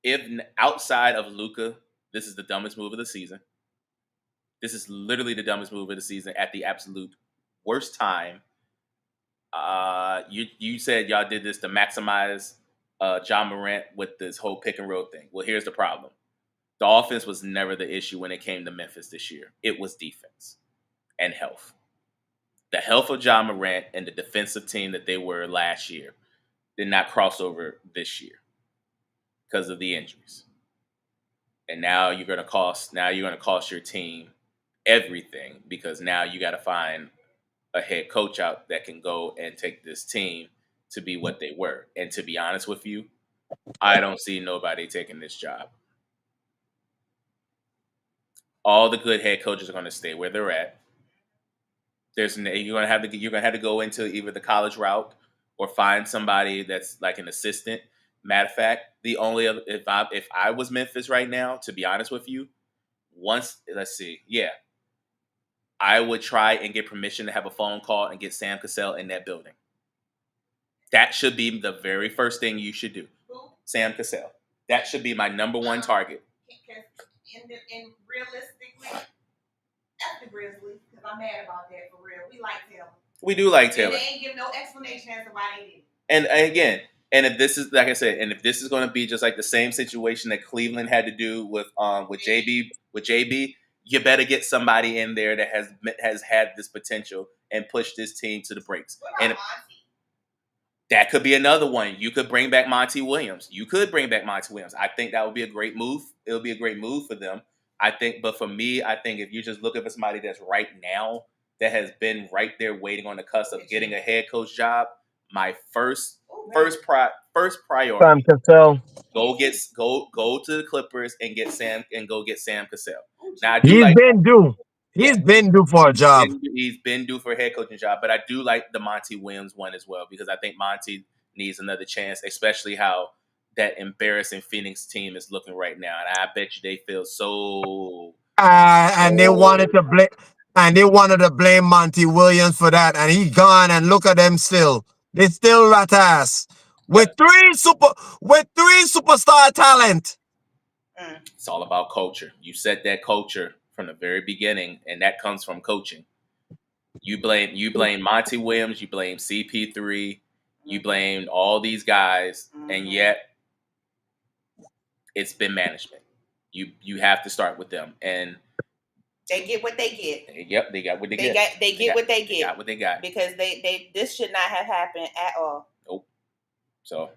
if outside of Luca, this is the dumbest move of the season. This is literally the dumbest move of the season at the absolute worst time. You said y'all did this to maximize John Morant with this whole pick and roll thing. Well, here's the problem. The offense was never the issue when it came to Memphis this year. It was defense and health. The health of John Morant and the defensive team that they were last year did not cross over this year because of the injuries. And now you're going to cost your team everything because now you got to find a head coach out that can go and take this team to be what they were. And to be honest with you, I don't see nobody taking this job. All the good head coaches are going to stay where they're at. You're going to have to go into either the college route or find somebody that's like an assistant. Matter of fact, the only other if I was Memphis right now, to be honest with you, I would try and get permission to have a phone call and get Sam Cassell in that building. That should be the very first thing you should do. Who? Sam Cassell. That should be my number one target. And realistically, that's the Grizzlies, because I'm mad about that for real. We like Taylor. We do like Taylor. And they ain't give no explanation as to why they did it. And again, and if this is like I said, and if this is going to be just like the same situation that Cleveland had to do with JB, you better get somebody in there that has had this potential and push this team to the breaks. And that could be another one. You could bring back Monty Williams. I think that would be a great move. It'll be a great move for them. But for me, I think if you just look at somebody that's right now that has been right there waiting on the cusp of getting a head coach job, my first priority. Sam Cassell. Go to the Clippers and get Sam Cassell. Now He's been due for a job. He's been due for a head coaching job, but I do like the Monty Williams one as well because I think Monty needs another chance, especially how that embarrassing Phoenix team is looking right now, and I bet you they feel so. And they wanted to blame Monty Williams for that, and he gone. And look at them still. They still rat ass with three superstar talent. It's all about culture. You set that culture from the very beginning, and that comes from coaching. You blame Monty Williams, you blame CP3, you blamed all these guys, and yet it's been management. You have to start with them, and they get what they get. Yep, they got what they get. They get what they get. They got what they got because they this should not have happened at all. Nope. So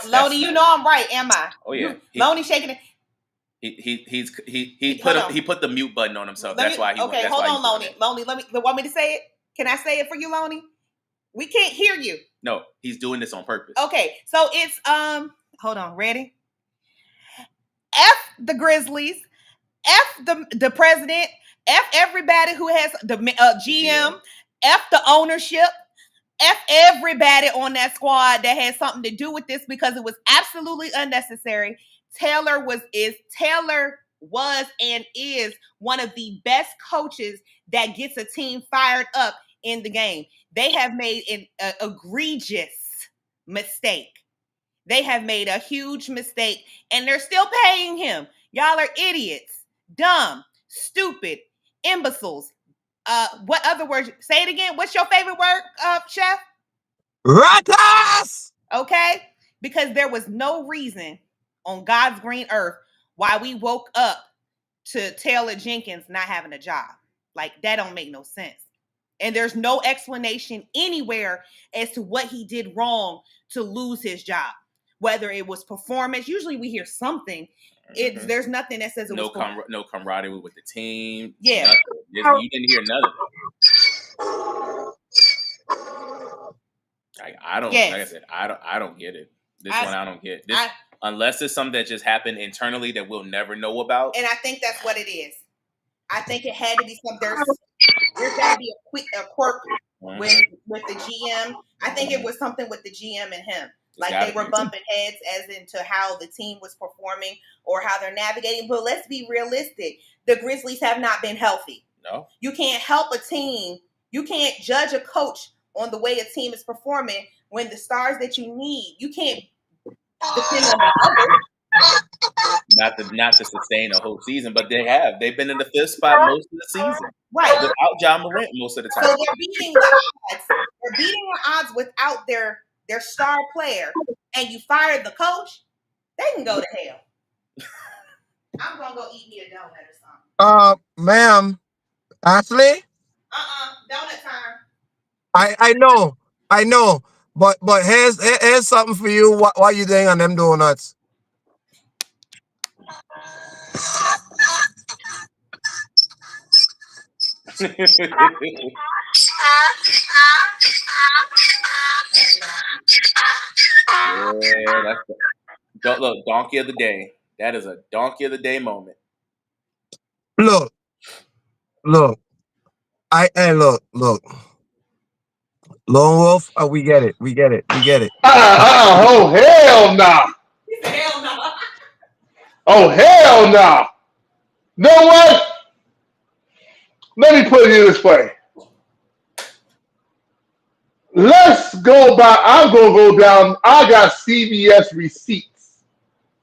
Loney, you know I'm right, am I? Oh yeah, Loney shaking it. He put the mute button on himself. That's why he. Okay, that's hold why on, Loney. Loney, want me to say it? Can I say it for you, Loney? We can't hear you. No, he's doing this on purpose. Okay, so it's hold on, ready? F the Grizzlies, F the president, F everybody who has the GM, F the ownership, F everybody on that squad that had something to do with this because it was absolutely unnecessary. Taylor was and is one of the best coaches that gets a team fired up in the game. They have made an egregious mistake. They have made a huge mistake, and they're still paying him. Y'all are idiots, dumb, stupid, imbeciles. What other words? Say it again. What's your favorite word, Chef? Ratas! Okay? Because there was no reason on God's green earth why we woke up to Taylor Jenkins not having a job. Like, that don't make no sense. And there's no explanation anywhere as to what he did wrong to lose his job. Whether it was performance, usually we hear something. There's nothing that says it was no camaraderie with the team. Yeah, you didn't hear none of it. I don't. Like I said, I don't get it. I don't get this unless it's something that just happened internally that we'll never know about. And I think that's what it is. I think it had to be some. There's got to be a quirk with the GM. I think it was something with the GM and him. Like they were bumping heads as into how the team was performing or how they're navigating. But let's be realistic. The Grizzlies have not been healthy. No. You can't help a team. You can't judge a coach on the way a team is performing when the stars that you need, you can't depend on the others. Not to sustain a whole season, but they have. They've been in the fifth spot most of the season. Right. Without Ja Morant most of the time. So they're beating the odds. They're beating the odds without their star player, and you fired the coach, they can go to hell. I'm gonna go eat me a donut or something. Ma'am, Ashley? Donut time. I know, but here's something for you. What you doing on them donuts? Look, donkey of the day. That is a donkey of the day moment. Look. Look. Lone Wolf, we get it. Oh, hell nah. Hell no. Oh, hell nah. Know what? Let me put it this way. Let's go by. I'm going to go down. I got CVS receipts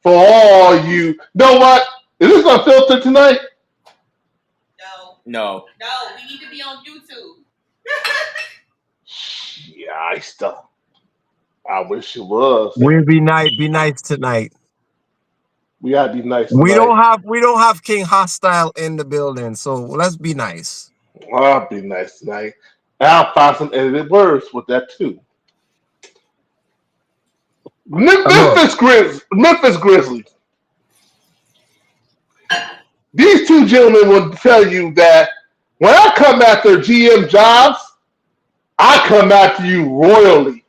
for all you. Know what? Is this unfiltered tonight? No. We need to be on YouTube. Yeah, I wish it was. We'll be nice tonight. We gotta be nice tonight. We don't have King Hostile in the building, so let's be nice. I'll be nice tonight. I'll find some edited words with that too. Memphis Grizzlies. These two gentlemen will tell you that when I come after GM jobs, I come after you royally.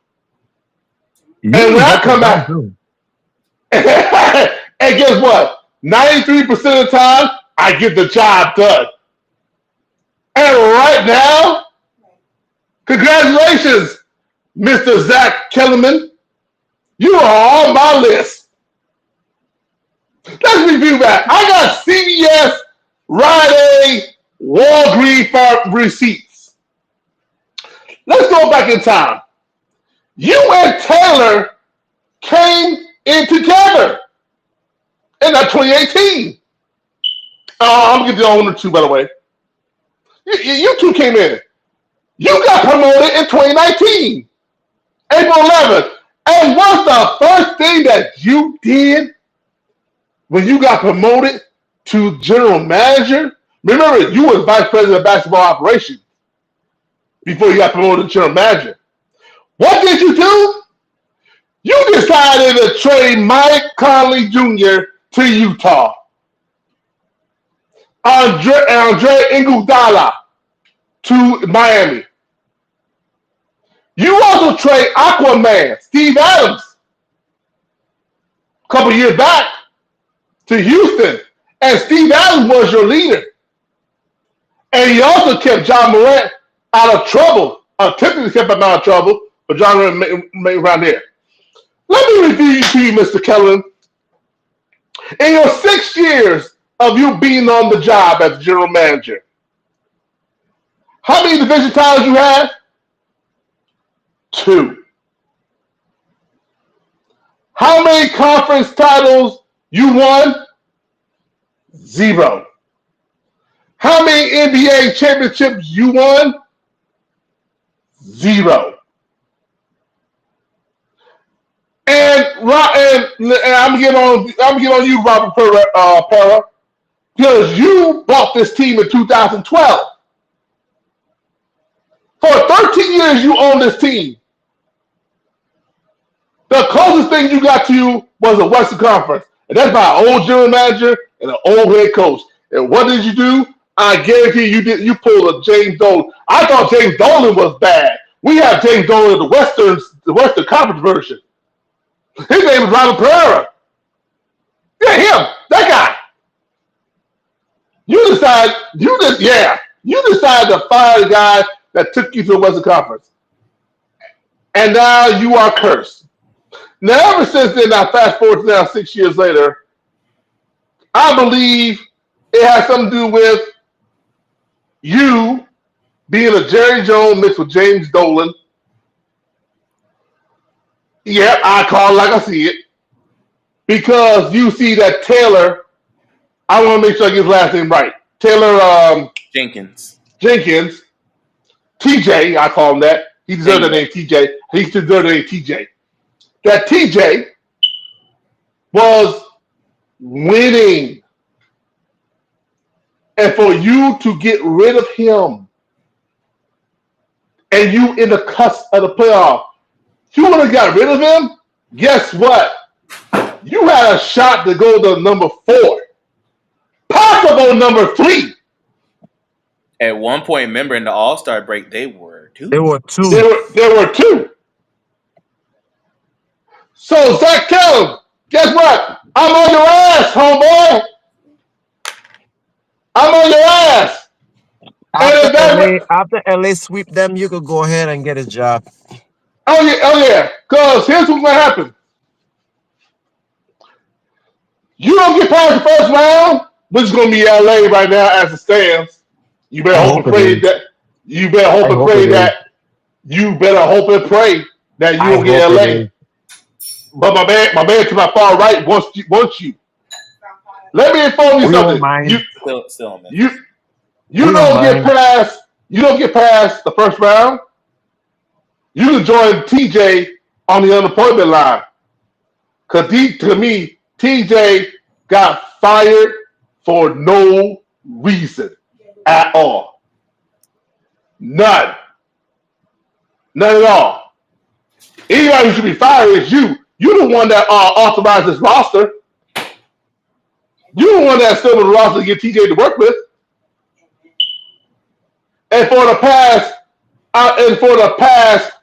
And when I come after, and guess what? 93% of the time, I get the job done. And right now, congratulations, Mr. Zach Kellerman. You are on my list. Let's review that. I got CVS, Rite Aid, Walgreens receipts. Let's go back in time. You and Taylor came in together in that 2018. I'm going to get the owner too, by the way. You two came in. You got promoted in 2019, April 11th. And what's the first thing that you did when you got promoted to general manager? Remember, you were vice president of basketball operations before you got promoted to general manager. What did you do? You decided to trade Mike Conley Jr. to Utah. Andre Iguodala to Miami. You also trade Aquaman, Steve Adams, a couple years back to Houston. And Steve Adams was your leader. And you also kept John Morant out of trouble. Typically kept him out of trouble, but John Morant made around there. Let me review to you, Mr. Kellen. In your 6 years of you being on the job as general manager, how many division titles you had? 2. How many conference titles you won? 0. How many NBA championships you won? 0. And I'm getting on you, Robert Perra, because you bought this team in 2012. For 13 years, you owned this team. The closest thing you got to was the Western Conference, and that's by an old general manager and an old head coach. And what did you do? I guarantee you did. You pulled a James Dolan. I thought James Dolan was bad. We have James Dolan in the Western Conference version. His name is Robert Pereira. Yeah, him, that guy. You decided to fire the guy that took you to the Western Conference. And now you are cursed. Now, ever since then, now fast forward to now 6 years later, I believe it has something to do with you being a Jerry Jones mixed with James Dolan. Yeah, I call it like I see it. Because you see that Taylor, I want to make sure I get his last name right. Taylor Jenkins. TJ, I call him that. He deserves the name TJ. He deserves the name TJ. That TJ was winning. And for you to get rid of him and you in the cusp of the playoff, you would have got rid of him, guess what? You had a shot to go to number 4. Possible number 3. At one point, remember in the All-Star break, they were 2. There were 2. There were 2. So, Zach Kellum, guess what? I'm on your ass, homeboy. I'm on your ass. After LA sweep them, you could go ahead and get his job. Oh yeah. Because here's what's gonna happen. You don't get past the first round, which is gonna be LA right now as it stands. You better hope and pray that you don't get LA. But my man to my far right wants you. Let me inform you something. You don't get past the first round. You can join TJ on the unemployment line. Because to me, TJ got fired for no reason at all. None at all. Anybody who should be fired is you. You're the one that authorized this roster. You're the one that's still in the roster to get TJ to work with. And for the past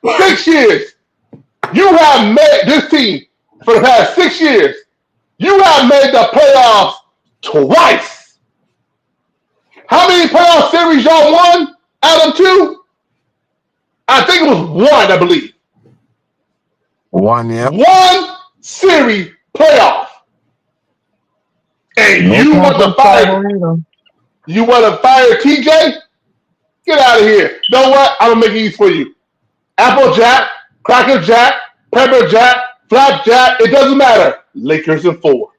6 years, you have made this team for the past 6 years. You have made the playoffs twice. How many playoff series y'all won out of 2? I think it was 1, I believe. 1, yeah. 1 series playoff. And you want to fire TJ? Get out of here. You know what? I'm going to make it easy for you. Applejack, Cracker Jack, Pepper Jack, Flapjack, it doesn't matter. Lakers in 4.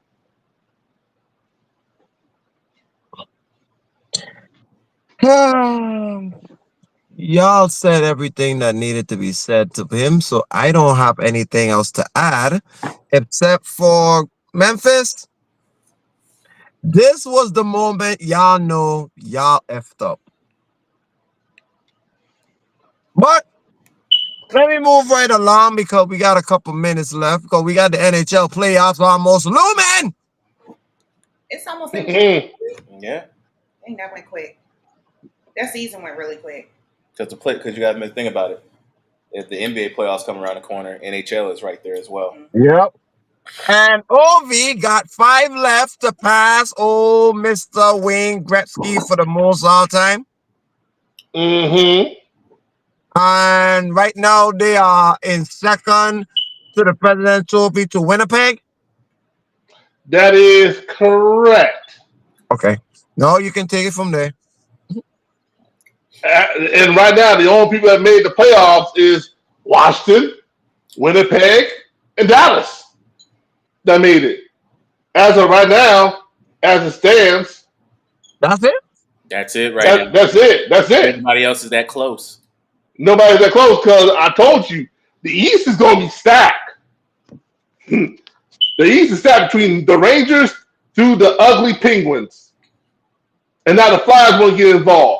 Y'all said everything that needed to be said to him, so I don't have anything else to add except for Memphis. This was the moment y'all know y'all effed up. But Let me move right along because we got a couple minutes left because we got the NHL playoffs almost looming. It's almost Mhm. Yeah, dang, that went quick. That season went really quick. because you got to think about it. If the NBA playoffs come around the corner, NHL is right there as well. Yep. And Ovi got 5 left to pass old Mr. Wayne Gretzky for the most all time. Mm-hmm. And right now they are in second to the President's Trophy to Winnipeg. That is correct. Okay. No, you can take it from there. And right now, the only people that made the playoffs is Washington, Winnipeg, and Dallas that made it. As of right now, as it stands, That's it? That's it right now. that's it. That's it. Everybody else is that close. Nobody's that close because I told you the East is going to be stacked. The East is stacked between the Rangers through the ugly Penguins, and now the Flyers won't get involved.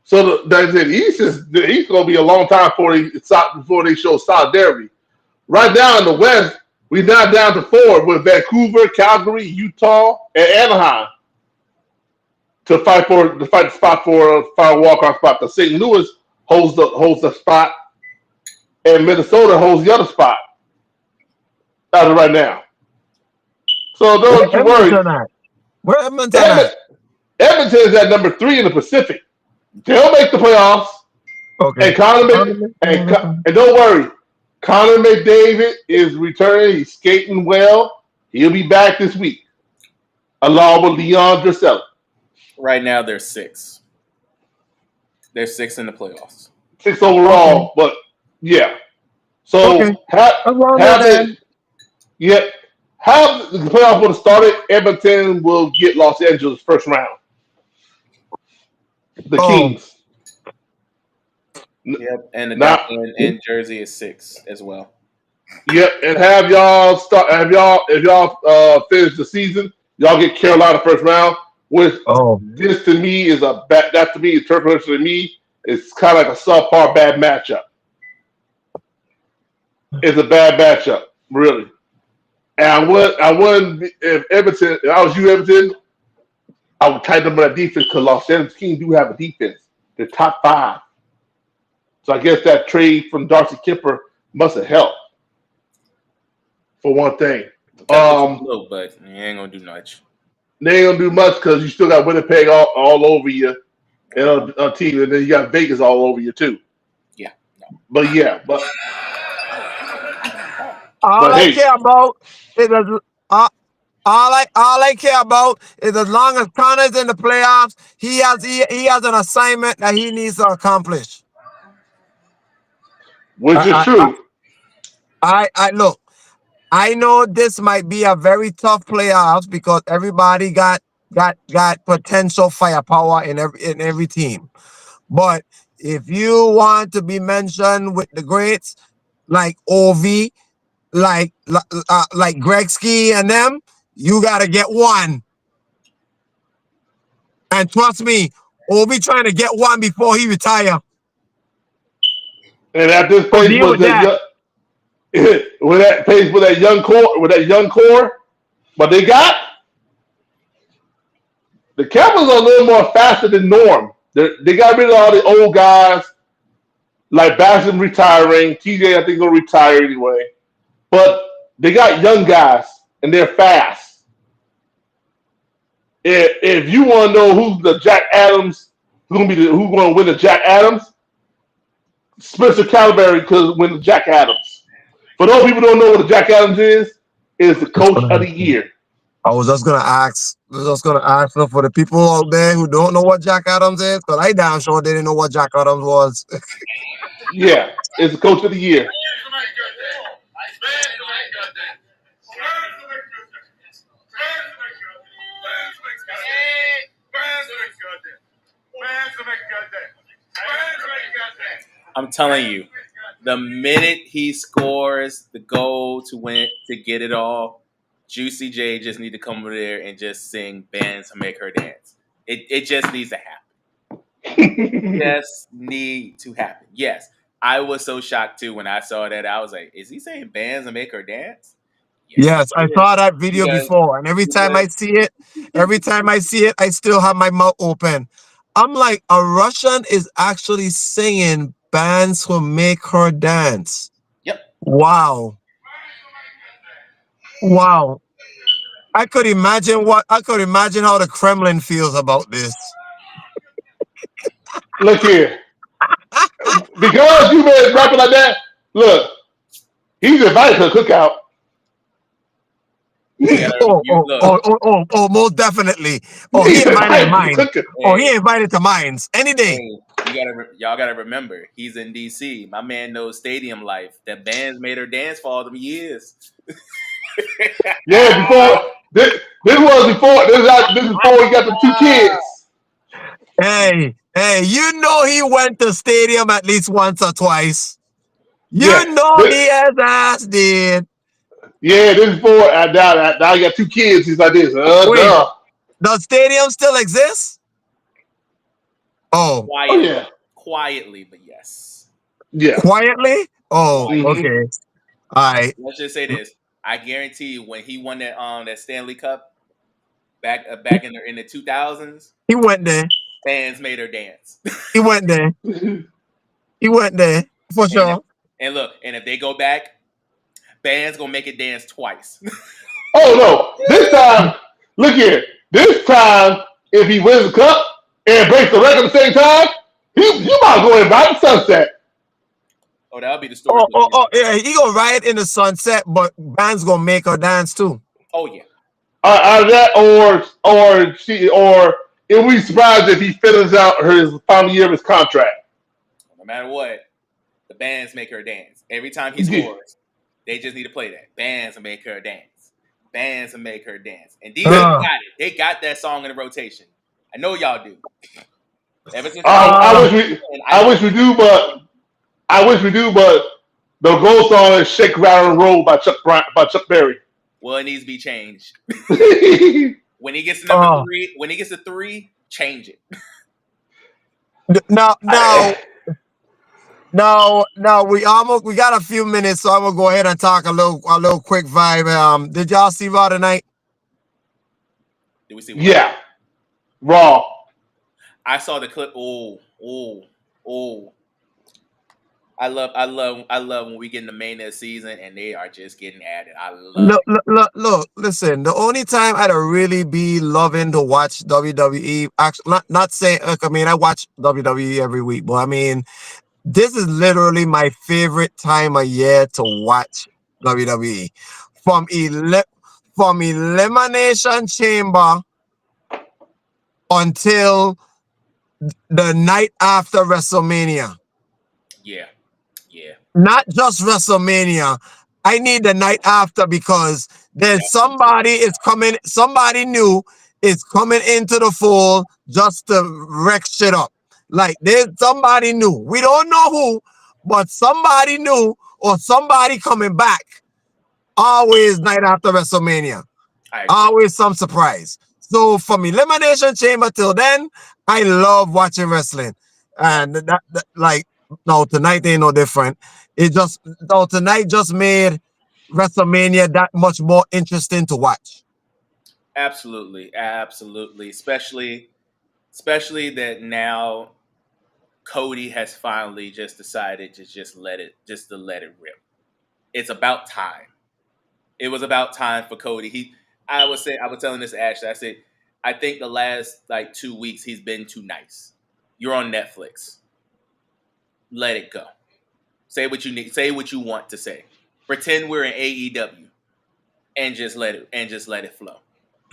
So the East is going to be a long time before they show solidarity. Right now in the West, we're now down to 4 with Vancouver, Calgary, Utah, and Anaheim to fight the spot for a walk-off spot. The St. Louis holds the spot, and Minnesota holds the other spot as of right now. So don't you worry. Where Edmonton Edmonton, at? Edmonton is at number 3 in the Pacific. They'll make the playoffs. Okay. And and don't worry, Connor McDavid is returning. He's skating well. He'll be back this week, along with Leon Draisaitl. Right now, they're 6. They're 6 in the playoffs. 6 overall, but yeah. So have the playoffs would have started. Edmonton will get Los Angeles first round. The Kings. Yep, and Jersey is 6 as well. Yep, and have y'all if y'all finish the season, y'all get Carolina first round. Which this to me is that to me interpretation to me it's kind of like a subpar bad matchup. It's a bad matchup, really. And I wouldn't if Everton. If I was you, Everton, I would tighten up that defense because Los Angeles Kings do have a defense. They're top 5. So I guess that trade from Darcy Kipper must have helped. For one thing. But you ain't gonna do much. They ain't gonna do much because you still got Winnipeg all over you and on team, and then you got Vegas all over you too. Yeah. No. But all I care about is as long as Connor's in the playoffs, he has an assignment that he needs to accomplish. Which is true. I look. I know this might be a very tough playoffs because everybody got potential firepower in every team. But if you want to be mentioned with the greats like Ovi, like Gretzky and them, you gotta get one. And trust me, Ovi trying to get one before he retire. And at this pace with that pace with that young core, what they got, the Capitals are a little more faster than norm. They got rid of all the old guys, like Bassett retiring. TJ, I think, will retire anyway. But they got young guys, and they're fast. If you want to know who's the Jack Adams, who's going to win the Jack Adams, Spencer Calvary could win the Jack Adams. For those people who don't know what the Jack Adams is the coach of the year. I was just gonna ask for the people out there who don't know what Jack Adams is, because I damn sure they didn't know what Jack Adams was. Yeah, it's the coach of the year. I'm telling you, the minute he scores the goal to win to get it all, Juicy J just need to come over there and just sing "Bands to Make Her Dance." It just needs to happen. Just need to happen. Yes, I was so shocked too when I saw that. I was like, "Is he saying bands and make her dance?" Yes, he I is. saw that video Because before, and every time I see it, I still have my mouth open. I'm like, a Russian is actually singing bands will make her dance. yep, Wow. Wow. I could imagine how the Kremlin feels about this. Look here. Because you been rapping like that, look, he's invited to the cookout. you gotta you look. Most definitely. Oh, he He's invited to invited to the mine. cookout. Oh, Hey, he invited to mines any day. hey, y'all gotta remember, he's in DC. My man knows stadium life. That bands made her dance for all them years. Yeah, before this was before this is before he got the two kids. Hey, you know he went to stadium at least once or twice. Yeah, You know he has ass did. yeah, this is before now he got two kids. He's like this. Wait, Duh. does stadium still exist? Oh, Oh yeah, Quietly, but yes. yes. quietly? Oh, Quietly. Mm-hmm. okay. All right. Let's just say this. I guarantee you, when he won that Stanley Cup back in the 2000s, He went there. fans made her dance. He went there. He went there for and if, sure. and look, and if they go back, band's gonna make it dance twice. Oh no, this time, look here. This time, if he wins the cup and breaks the record at the same time, you might go invite Sunset. Oh, that'll be the story. Yeah, he gonna ride in the sunset, but band's gonna make her dance too. Oh yeah. Either that, or it would be surprised if he finishes out his final year of his contract. No matter what, the bands make her dance. Every time he scores, they just need to play that. Bands will make her dance. Bands will make her dance. And DC got it. They got that song in the rotation. I know y'all do. Ever since I wish we do, but the goal song is "Shake, Rattle, and Roll" by Chuck Berry. Well, it needs to be changed. Yeah, When he gets to number 3, when he gets to 3, change it. Now, we got a few minutes, so I'm gonna go ahead and talk a little quick vibe. Did y'all see Raw tonight? Did we see what? Raw. I saw the clip. Oh. I love when we get in the main of the season and they are just getting at it. I love it. Look, listen. The only time I'd really be loving to watch WWE, actually, not saying. I mean, I watch WWE every week, but I mean, this is literally my favorite time of year to watch WWE. From Elimination Chamber until the night after WrestleMania. Yeah. Not just WrestleMania. I need the night after, because then somebody new is coming into the fold just to wreck shit up. Like, there's somebody new. We don't know who, but somebody new or somebody coming back. Always night after WrestleMania. Always some surprise. So from Elimination Chamber till then, I love watching wrestling. And no, tonight ain't no different. Tonight just made WrestleMania that much more interesting to watch. Absolutely. Especially that now Cody has finally just decided to just let it rip. It's about time. It was about time for Cody. I was telling this to Ashley. I said, I think the last 2 weeks he's been too nice. You're on Netflix. Let it go. Say what you need. Say what you want to say. Pretend we're in AEW, and just let it flow.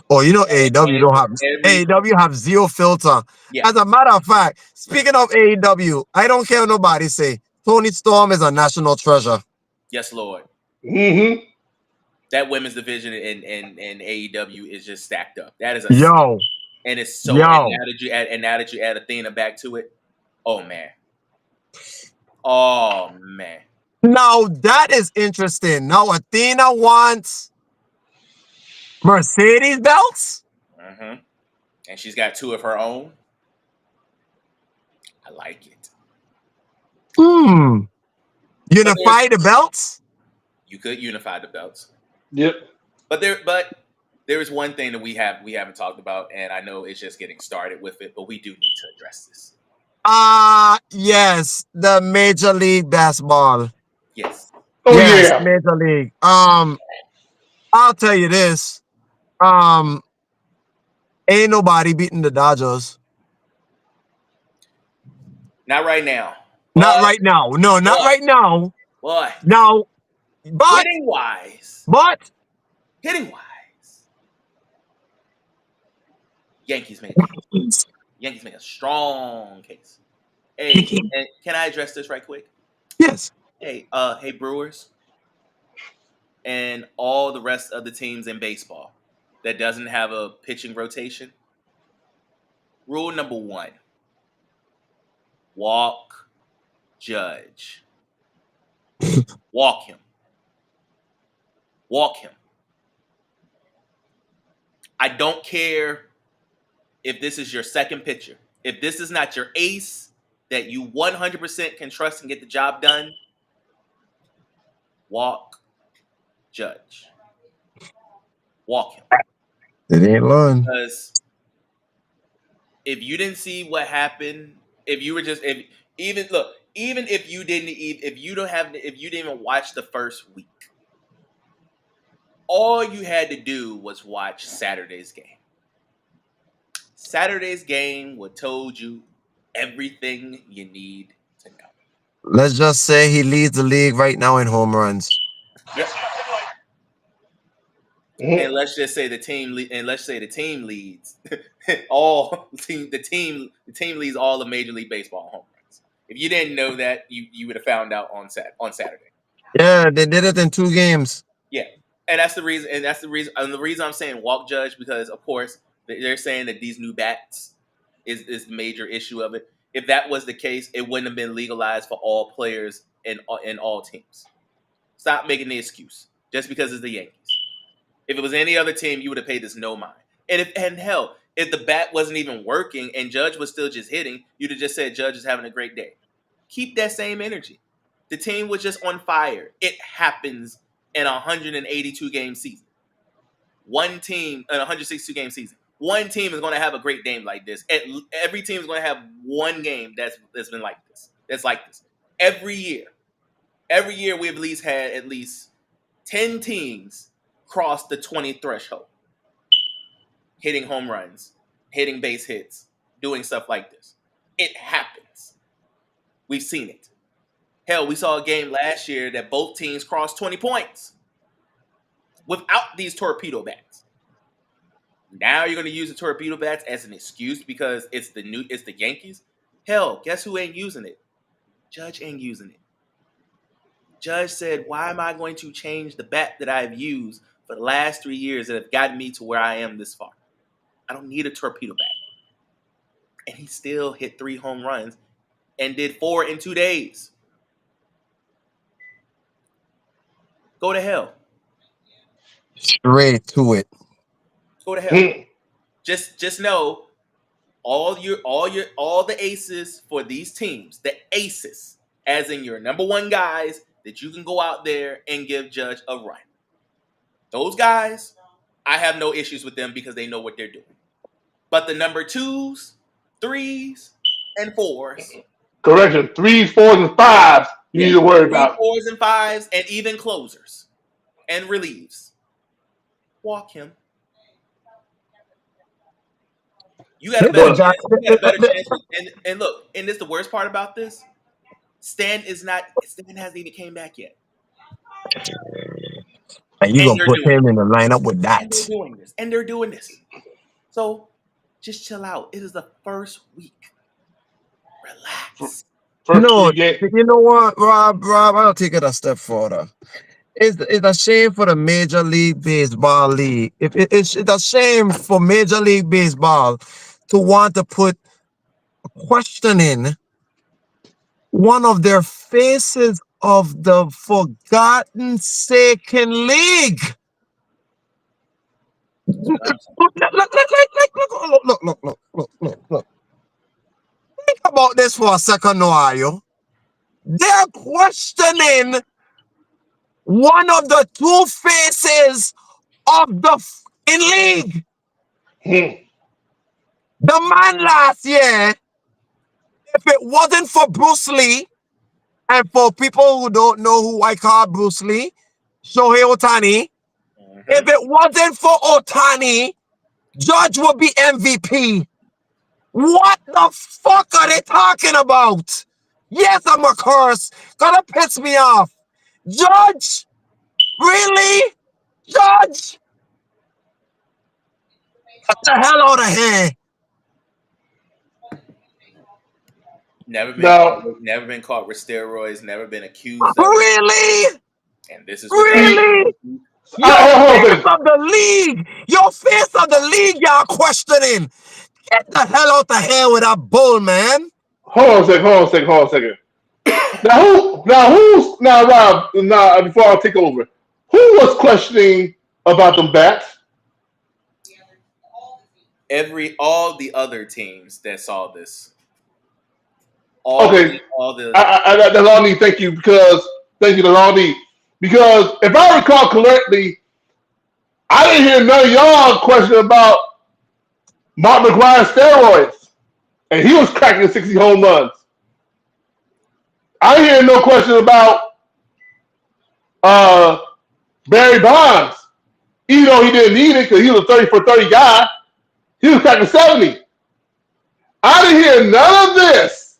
Oh, you know, AEW have zero filter. Yeah. As a matter of fact, speaking of AEW, I don't care what nobody say. Tony Storm is a national treasure. Yes, Lord. Mm-hmm. That women's division in AEW is just stacked up. That is and it's so. And now that you add Athena back to it, oh man. Now that is interesting. Now Athena wants Mercedes belts. Mm-hmm. And she's got 2 of her own. I like it. Unify the belts? You could unify the belts, Yep. but there is one thing that we haven't talked about, and I know it's just getting started with it, but we do need to address this. Yes, the Major League Baseball. Yes. Oh Yes, yeah. Major League. I'll tell you this. Ain't nobody beating the Dodgers. Not right now, Not but right now. No, not but right now. but Now, but hitting wise, but hitting wise, Yankees made a case. Yankees made a strong case. Hey, and can I address this right quick? yes. Hey, Brewers, and all the rest of the teams in baseball that doesn't have a pitching rotation. Rule number 1: walk Judge. Walk him. Walk him. I don't care if this is your second pitcher. If this is not your ace that you 100% can trust and get the job done, walk Judge. Walk him. It ain't long. Because if you didn't see what happened, if you were just if even look, even if you didn't if you don't have if you didn't even watch the first week, all you had to do was watch Saturday's game. Saturday's game would told you everything you need to know. Let's just say he leads the league right now in home runs. Yep. And Mhm. let's just say the team and let's say the team leads the team leads all of Major League Baseball home runs. If you didn't know that, you would have found out on Saturday. Yeah, they did it in 2 games. Yeah, and that's the reason. And the reason I'm saying walk Judge because of course they're saying that these new bats is the major issue of it. If that was the case, it wouldn't have been legalized for all players in all teams. Stop making the excuse just because it's the Yankees. If it was any other team, you would have paid this no mind. And hell, if the bat wasn't even working and Judge was still just hitting, you'd have just said Judge is having a great day. Keep that same energy. The team was just on fire. It happens in a 182 game season. One team in a 162 game season. One team is going to have a great game like this. Every team is going to have one game that's been like this. That's like this every year. Every year we've at least had at least 10 teams cross the 20 threshold, hitting home runs, hitting base hits, doing stuff like this. It happens. We've seen it. Hell, we saw a game last year that both teams crossed 20 points without these torpedo bats. Now you're going to use the torpedo bats as an excuse because it's the Yankees. Hell, guess who ain't using it? Judge ain't using it. Judge said, "Why am I going to change the bat that I've used for the last 3 years that have gotten me to where I am this far? I don't need a torpedo bat." And he still hit 3 home runs and did 4 in 2 days. Go to hell. Straight to it. Go to hell. Mhm. Just know all the aces for these teams, the aces, as in your number 1 guys that you can go out there and give Judge a run. Those guys, I have no issues with them because they know what they're doing. But the number 2s, 3s, and 4s, Correction. 3s, 4s, and 5s. You need to worry 3, about. 4s, and 5s, and even closers and relieves, walk him. You got a better Listen, But Jack. chance. You got a better chance. And look, and this the worst part about this. Stan hasn't even came back yet. And you And gonna they're put doing him in the lineup with and they're that? doing this. And they're doing this. So just chill out. It is the first week. Relax. first No, 3 games. you know what, Rob? Rob, I'll take it a step further. It's a shame for the Major League Baseball league. If it's a shame for Major League Baseball to want to put questioning one of their faces of the forgotten saken league. That's what I'm saying. Look. Think about this for a second, Noayo. They're questioning one of the two faces of the in league. Hmm. The man last year, if it wasn't for Bruce Lee, and for people who don't know who I call Bruce Lee, Shohei Otani, if it wasn't for Otani, Judge would be MVP. What the fuck are they talking about? Yes, I'm a curse. Gonna piss me off. Judge? Really? Judge? Get the hell out of here. Now, Never been caught with steroids, never been accused of it. Really? And this is what Really? Your face of the league. Your face of the league, y'all questioning. Get the hell out of here with that bull, man. hold on a second. Now, Rob, before I take over, who was questioning about them bats? all the other teams that saw this. Okay. All the Delani, thank you, Delani. Because if I recall correctly, I didn't hear none of y'all question about Mark McGuire's steroids, and he was cracking 60 home runs. I didn't hear no question about Barry Bonds, even though he didn't need it because he was a 30 for 30 guy. He was cracking 70. I didn't hear none of this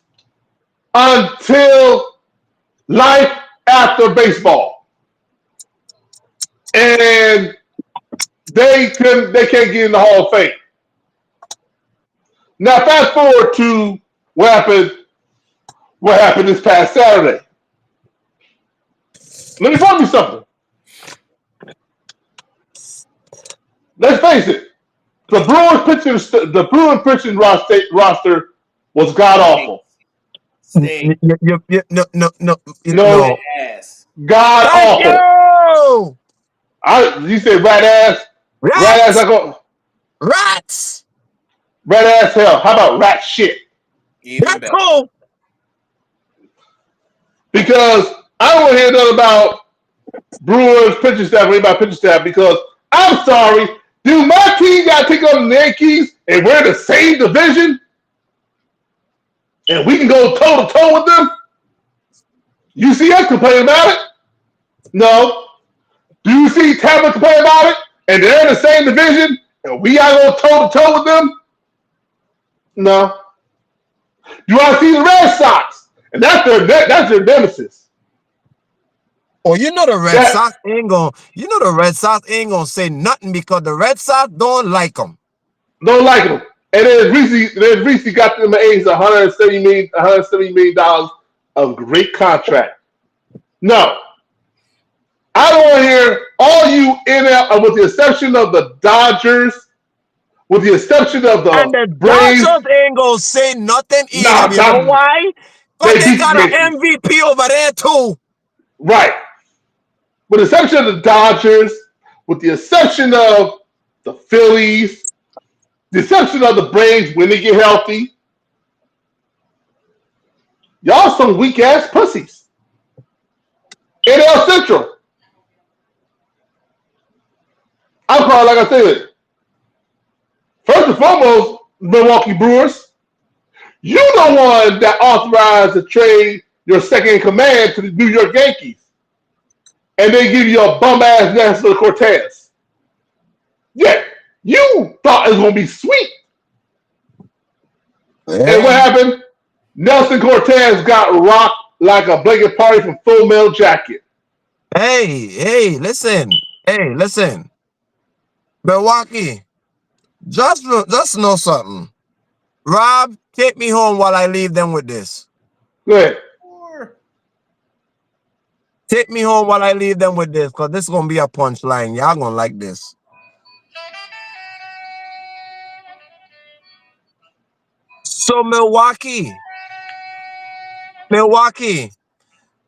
until life after baseball, and they can't get in the Hall of Fame. Now, fast forward to what happened this past Saturday. Let me tell you something. Let's face it. The Bruins pitching roster was god awful. No. Ass. God awful. You say rat ass? Rat ass. Rats. Rat ass hell. How about rat shit? Even better. Cool. Because I don't want to hear nothing about Brewers pitching staff or anybody pitching staff, because I'm sorry, do my team got to take on the Yankees and we're in the same division and we can go toe to toe with them? You see us complain about it? No. Do you see Tampa complain about it and they're in the same division and we got to go toe to toe with them? No. You want to see the Red Sox, and that's their nemesis. Oh, you know the Red Sox ain't gonna say nothing because the Red Sox don't like them. Don't like them. And then Reese got them at age $170 million of great contract. No. I don't want to hear all you NL, with the exception of the Dodgers, with the exception of the Braves. Dodgers ain't gonna say nothing either. Nah, you know why? Because they got an MVP over there too. Right. With the exception of the Dodgers, with the exception of the Phillies, the exception of the Braves when they get healthy, y'all some weak ass pussies. NL Central. I'm calling, like I said, first and foremost, Milwaukee Brewers. You the one that authorized to trade your second in command to the New York Yankees. And they give you a bum-ass Nestor Cortez. Yeah, you thought it was going to be sweet. Yeah. And what happened? Nelson Cortez got rocked like a blanket party from Full Metal Jacket. Hey, listen. Milwaukee, just know something. Rob, take me home while I leave them with this. Go ahead. Take me home while I leave them with this, because this is going to be a punchline. Y'all going to like this. So Milwaukee,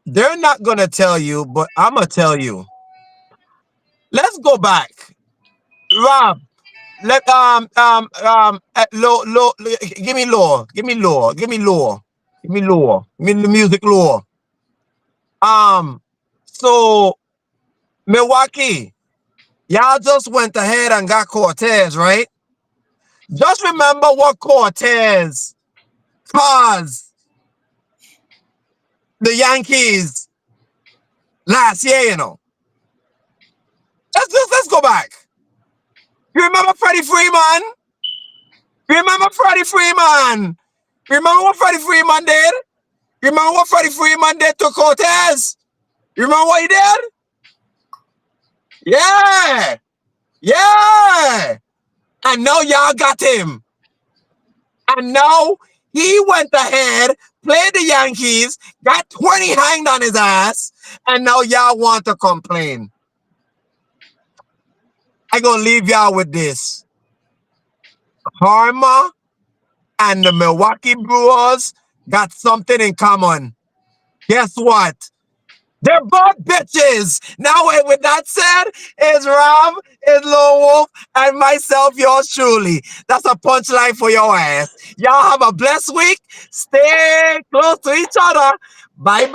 they're not going to tell you, but I'm going to tell you. Let's go back. Rob, give me the music lower. So Milwaukee, y'all just went ahead and got Cortez, right? Just remember what Cortez caused the Yankees last year, you know. Let's go back. You remember Freddie Freeman? You remember Freddie Freeman? You remember what Freddie Freeman did? You remember what Freddie Freeman did to Cortez? You remember what he did? Yeah. Yeah. And now y'all got him. And now he went ahead, played the Yankees, got 20 hanged on his ass, and now y'all want to complain. I gonna leave y'all with this. Karma and the Milwaukee Brewers got something in common. Guess what? They're both bitches. Now, with that said, it's Rob, it's Lone Wolf, and myself, yours truly. That's a punchline for your ass. Y'all have a blessed week. Stay close to each other. Bye-bye.